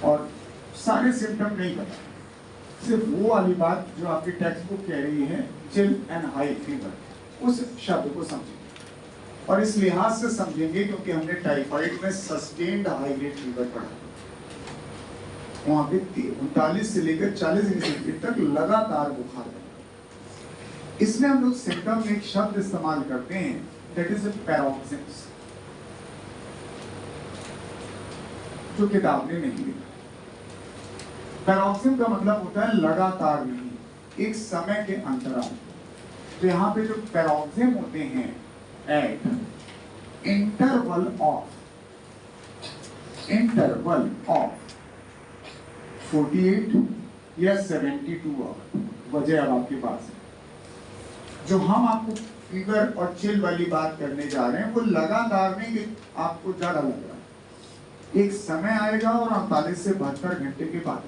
और सारे सिम्टम नहीं बता, सिर्फ वो वाली बात जो आपकी टेक्स्ट बुक कह रही है, चिल एंड हाई फीवर, उस शब्द को समझेंगे। और इस लिहाज से समझेंगे क्योंकि हमने टाइफाइड में सस्टेन्ड हाई ग्रेड फीवर पढ़ा, वहां पे 39 से लेकर 40 डिग्री सेंटीग्रेड तक लगातार बुखार है। इसमें हम लोग सिम्टम में एक शब्द इस्तेमाल करते हैं, दैट इज पैरोक्सिम्स, जो किताब ने नहीं लिखा। पैरोक्सिम का मतलब होता है लगातार नहीं, एक समय के अंतराल। तो यहाँ पे जो पैरोक्सिम होते हैं एट इंटरवल ऑफ 48 या 72 आवर, वजह अब आपके पास है। जो हम आपको फीवर और चिल वाली बात करने जा रहे हैं वो लगातार नहीं कि आपको ज्यादा लग रहा है, एक समय आएगा और 48 से 72 घंटे के बाद।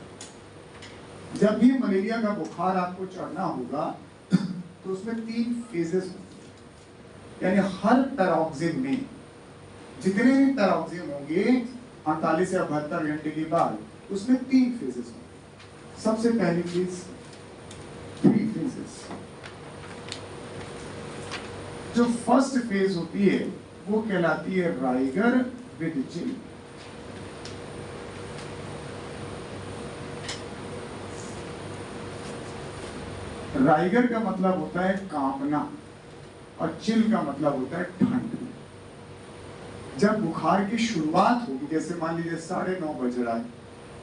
जब भी मलेरिया का बुखार आपको चढ़ना होगा तो उसमें 3 फेजेस होंगे, यानी हर पैरोक्सिम में जितने भी पैरोक्सिम होंगे 48 या 72 घंटे के बाद उसमें 3 फेजेस होंगे। सबसे पहली फेज 3 फेजेस। जो फर्स्ट फेज होती है वो कहलाती है राइगर विद चिल। राइगर का मतलब होता है कांपना और चिल का मतलब होता है ठंड। जब बुखार की शुरुआत होगी, जैसे मान लीजिए 9:30 बज रहा है,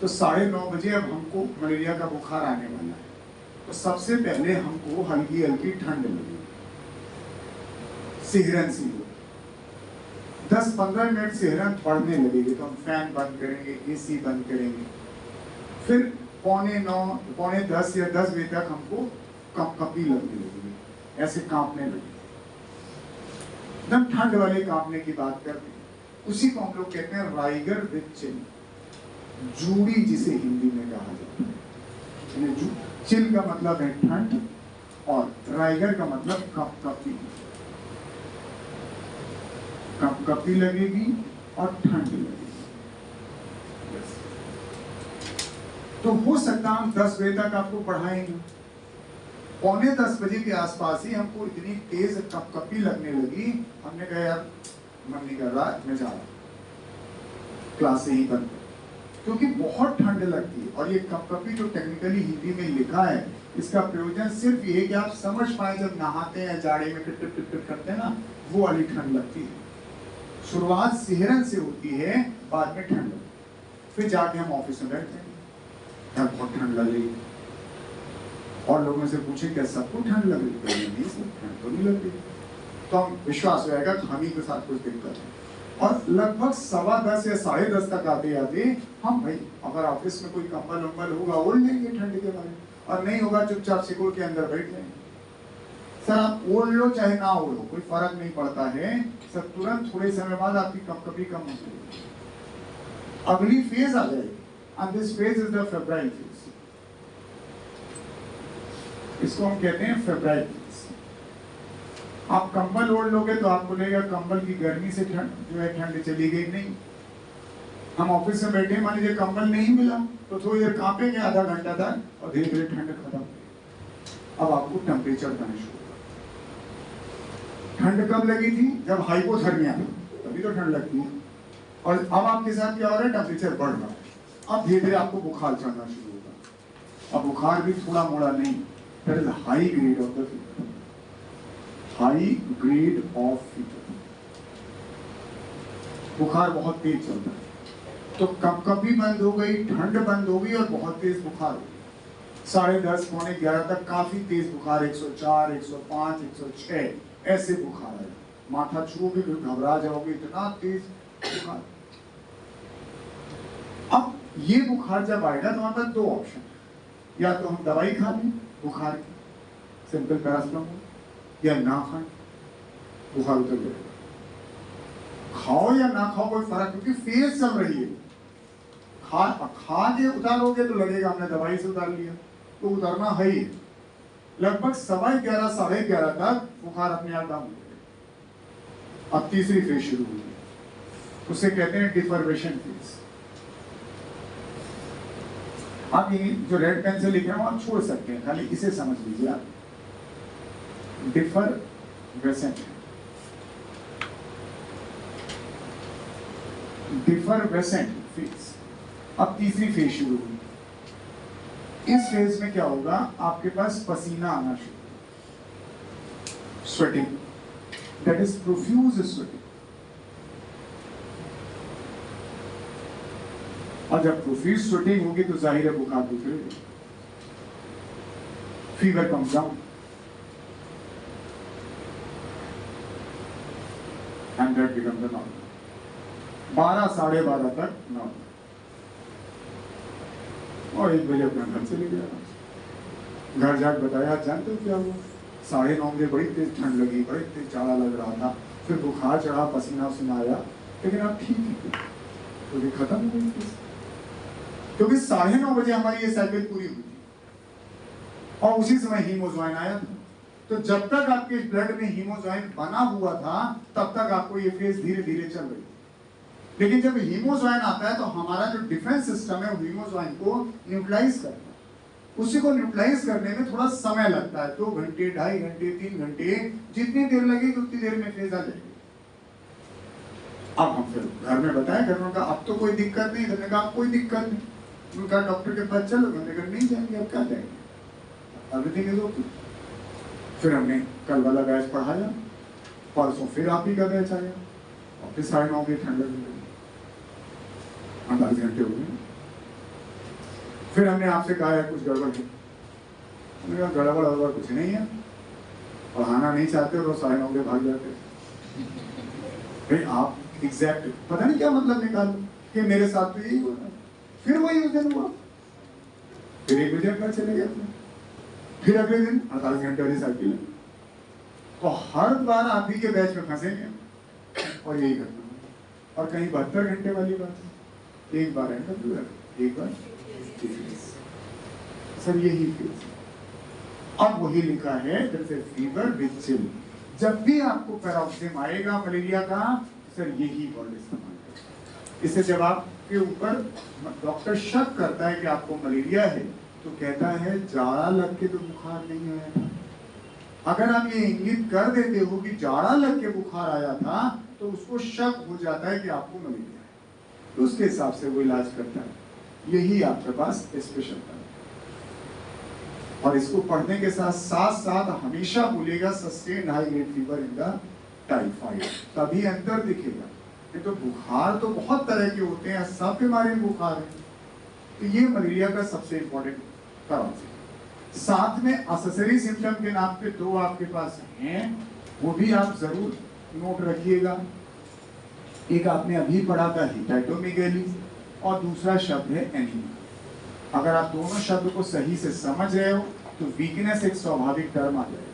तो 9:30 बजे अब हमको मलेरिया का बुखार आने वाला है, तो सबसे पहले हमको हल्की हल्की ठंड लगेगी, सिहरन सी हो, 10-15 मिनट सिहरन पड़ने लगेगी तो हम फैन बंद करेंगे, एसी बंद करेंगे। फिर 9:45, 9:10 या 10 बजे तक हमको कपकपी लगने लगेगी, ऐसे कांपने लगेगी, एकदम ठंड वाले कांपने की बात करते हैं। उसी को हम लोग कहते हैं राइगर विद चिल, जूड़ी जिसे हिंदी में कहा जाता है। चिल का मतलब है ठंड और राइगर का मतलब कपकपी। कपकपी लगेगी और ठंड लगेगी। तो हो सकता है हम 10 बजे तक आपको पढ़ाएंगे, 9:45 बजे के आसपास ही हमको इतनी तेज कपकपी लगने लगी, हमने कहा यार मन नहीं कर रहा, मैं जा रहा हूं, क्लास ही बंद, क्योंकि बहुत ठंड लगती है। और ये कपकपी जो टेक्निकली हिंदी में लिखा है, इसका प्रयोजन सिर्फ ये है कि आप समझ पाए जब नहाते हैं जाड़े में टिप टिप टिप करते हैं ना, वो वाली ठंड लगती है। शुरुआत सिहरन से होती है, बाद में ठंड, फिर जाके हम ऑफिस में बैठते हैं, यार बहुत ठंड लग रही, और लोगों से पूछे क्या सबको ठंड लग रही? नहीं सर, ठंड तो नहीं लग रही। तो हम विश्वास रहेगा कि हम ही के साथ कुछ दिक्कत है। और लगभग 10:15 या 10:30 तक आते आते हम भाई अगर ऑफिस में कोई कंबल वंबल होगा ओढ़ लेंगे ठंड के बारे, और नहीं होगा चुपचाप सिकुड़ के अंदर बैठ जाएंगे। सर आप ओढ़ लो चाहे ना ओढ़ो कोई फर्क नहीं पड़ता है सर, तुरंत थोड़े समय बाद आपकी कभी कम हो जाएगी, अगली फेज आ जाएगी। And this phase is the febrile phase, इसको हम कहते हैं फेब्राइल फेज। आप कंबल ओढ़ लोगे तो आपको लगेगा कंबल की गर्मी से ठंड चली गई, नहीं। हम ऑफिस में बैठे, मान लीजिए कंबल नहीं मिला तो थोड़ी देर कांपेंगे, आधा घंटा तक, और धीरे धीरे ठंड खत्म। अब आपको टेम्परेचर बनना शुरू होगा। ठंड कब लगी थी? जब हाइपोथर्मिया था, तभी तो ठंड लगती है। और अब आपके साथ क्या हो रहा है? टेम्परेचर बढ़ रहा है। अब धीरे धीरे आपको बुखार चढ़ना शुरू होगा। अब बुखार भी थोड़ा मोड़ा नहीं, that is high grade of the fever, high grade of fever. बुखार बहुत तेज चलता है, तो कभी बंद हो गई, ठंड बंद हो गई और बहुत तेज बुखार हो गई। 10:30 पौने 11 तक काफी तेज बुखार, 104, 105, 106 ऐसे बुखार है। माथा छूओगे फिर घबरा जाओगे, इतना तेज बुखार। अब ये बुखार जब आएगा तो हमारे पास दो ऑप्शन है, या तो हम दवाई खा लें बुखार की, सिंपल पैरासिटामोल, या ना खाएं, बुखार उतर जाएगा। खाओ या ना खाओ कोई फर्क, क्योंकि फेज चल रही है। खा के उतारोगे तो लगेगा हमने दवाई से उतार लिया, तो उतरना है ही। लगभग 11:15 11:30 तक बुखार अपने आप डाउन हो गया। अब तीसरी फेज शुरू हुई, उसे कहते हैं डिफर्मेशन फेज। आप ये जो रेड पेन से लिख रहे हो आप छोड़ सकते हैं, खाली इसे समझ लीजिए आप। डिफरवेसेंट फेज। अब तीसरी फेज शुरू हुई। इस फेज में क्या होगा? आपके पास पसीना आना शुरू, sweating, that is profuse sweating. और जब प्रोफ्यूज स्वेटिंग होगी तो जाहिर है बुखार उतरेगा, fever comes down, and that becomes the normal. 12 साढ़े 12 तक नॉर्मल, और 1 बजे अपना घर चले गया। घर जाकर बताया, जानते हो क्या हुआ? 9:30 बजे बड़ी तेज ठंड लगी, बड़ी तेज जाड़ा लग रहा था, फिर बुखार चढ़ा, पसीना उसीना आया, लेकिन अब ठीक है, तो ये खत्म हो गई। क्योंकि 9:30 बजे हमारी ये साइकिल पूरी हुई थी, और उसी समय हीमोज्वाइन आया था। तो जब तक आपके ब्लड में हीमोज्वाइन बना हुआ था तब तक आपको ये फेज धीरे धीरे चल रही थी। लेकिन जब हीमोज्वाइन आता है तो हमारा जो डिफेंस सिस्टम है वो हीमोज्वाइन को न्यूट्रलाइज करता है। उसी को न्यूट्रलाइज करने में थोड़ा समय लगता है, 2 घंटे, 2.5 घंटे, 3 घंटे, जितनी देर लगेगी उतनी देर में फेज आ जाएगी। अब हम फिर घर में बताया, घर में कहा अब तो कोई दिक्कत नहीं, हमने कहा कोई दिक्कत नहीं, उनका डॉक्टर के पास चलो, हमने कहा नहीं जाएंगे, अब क्या जाएंगे, एवरीथिंग इज ओके। फिर हमने कल वाला बैच पढ़ाया, परसों फिर आप ही का बैच आया, और फिर 9:30 बजे ठंड लगी, 48 घंटे हो गए। फिर हमने आपसे कहा है कुछ गड़बड़ है, हमने कहा गड़बड़ कुछ नहीं है, पढ़ाना नहीं चाहते और 9:30 बजे भाग जाते। भाई आप एग्जैक्ट पता नहीं क्या मतलब निकालो कि मेरे साथ तो यही हुआ, फिर वही उस दिन हुआ, फिर 1 बजे घर चले गए, फिर अगले दिन 48 घंटे वाली साइकिल। तो हर बार आप ही के बैच में फंसेंगे और यही करना। और कहीं 72 घंटे वाली बात है, एक बार एक बार सर यही फेज। अब वही लिखा है जैसे फीवर विद चिल। जब भी आपको पैराक्सिम आएगा मलेरिया का, सर यही वर्ड इस्तेमाल करें। इससे जब आपके ऊपर डॉक्टर शक करता है कि आपको मलेरिया है तो कहता है जाड़ा लग के तो बुखार नहीं आया था। अगर आप ये इंगित कर देते हो कि जाड़ा लग के बुखार आया था तो उसको शक हो जाता है कि आपको मलेरिया है, तो उसके हिसाब से वो इलाज करता है। यही आपके पास स्पेशल है। और इसको पढ़ने के साथ साथ हमेशा बोलेगा sustained high grade fever in the typhoid, तभी अंतर दिखेगा। नहीं तो बुखार तो बहुत तरह के होते हैं, सब बीमारी में बुखार है, तो ये मलेरिया का सबसे इंपॉर्टेंट कारण है। साथ में असेसरी सिम्टम के नाम पे दो आपके पास हैं, वो भी आप जरूर नोट रखिएगा। एक आपने अभी पढ़ा था हिपैटोमेगैली और दूसरा शब्द है एनीमिया। अगर आप दोनों शब्द को सही से समझ रहे हो तो वीकनेस एक स्वाभाविक टर्म आ जाएगा।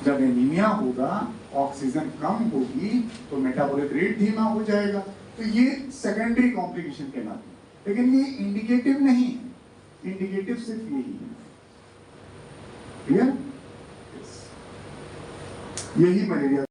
जब एनीमिया होगा, ऑक्सीजन कम होगी तो मेटाबॉलिक रेट धीमा हो जाएगा। तो ये सेकेंडरी कॉम्प्लिकेशन कहलाती है, लेकिन ये इंडिकेटिव नहीं है। इंडिकेटिव सिर्फ यही है। क्लियर? यही मलेरिया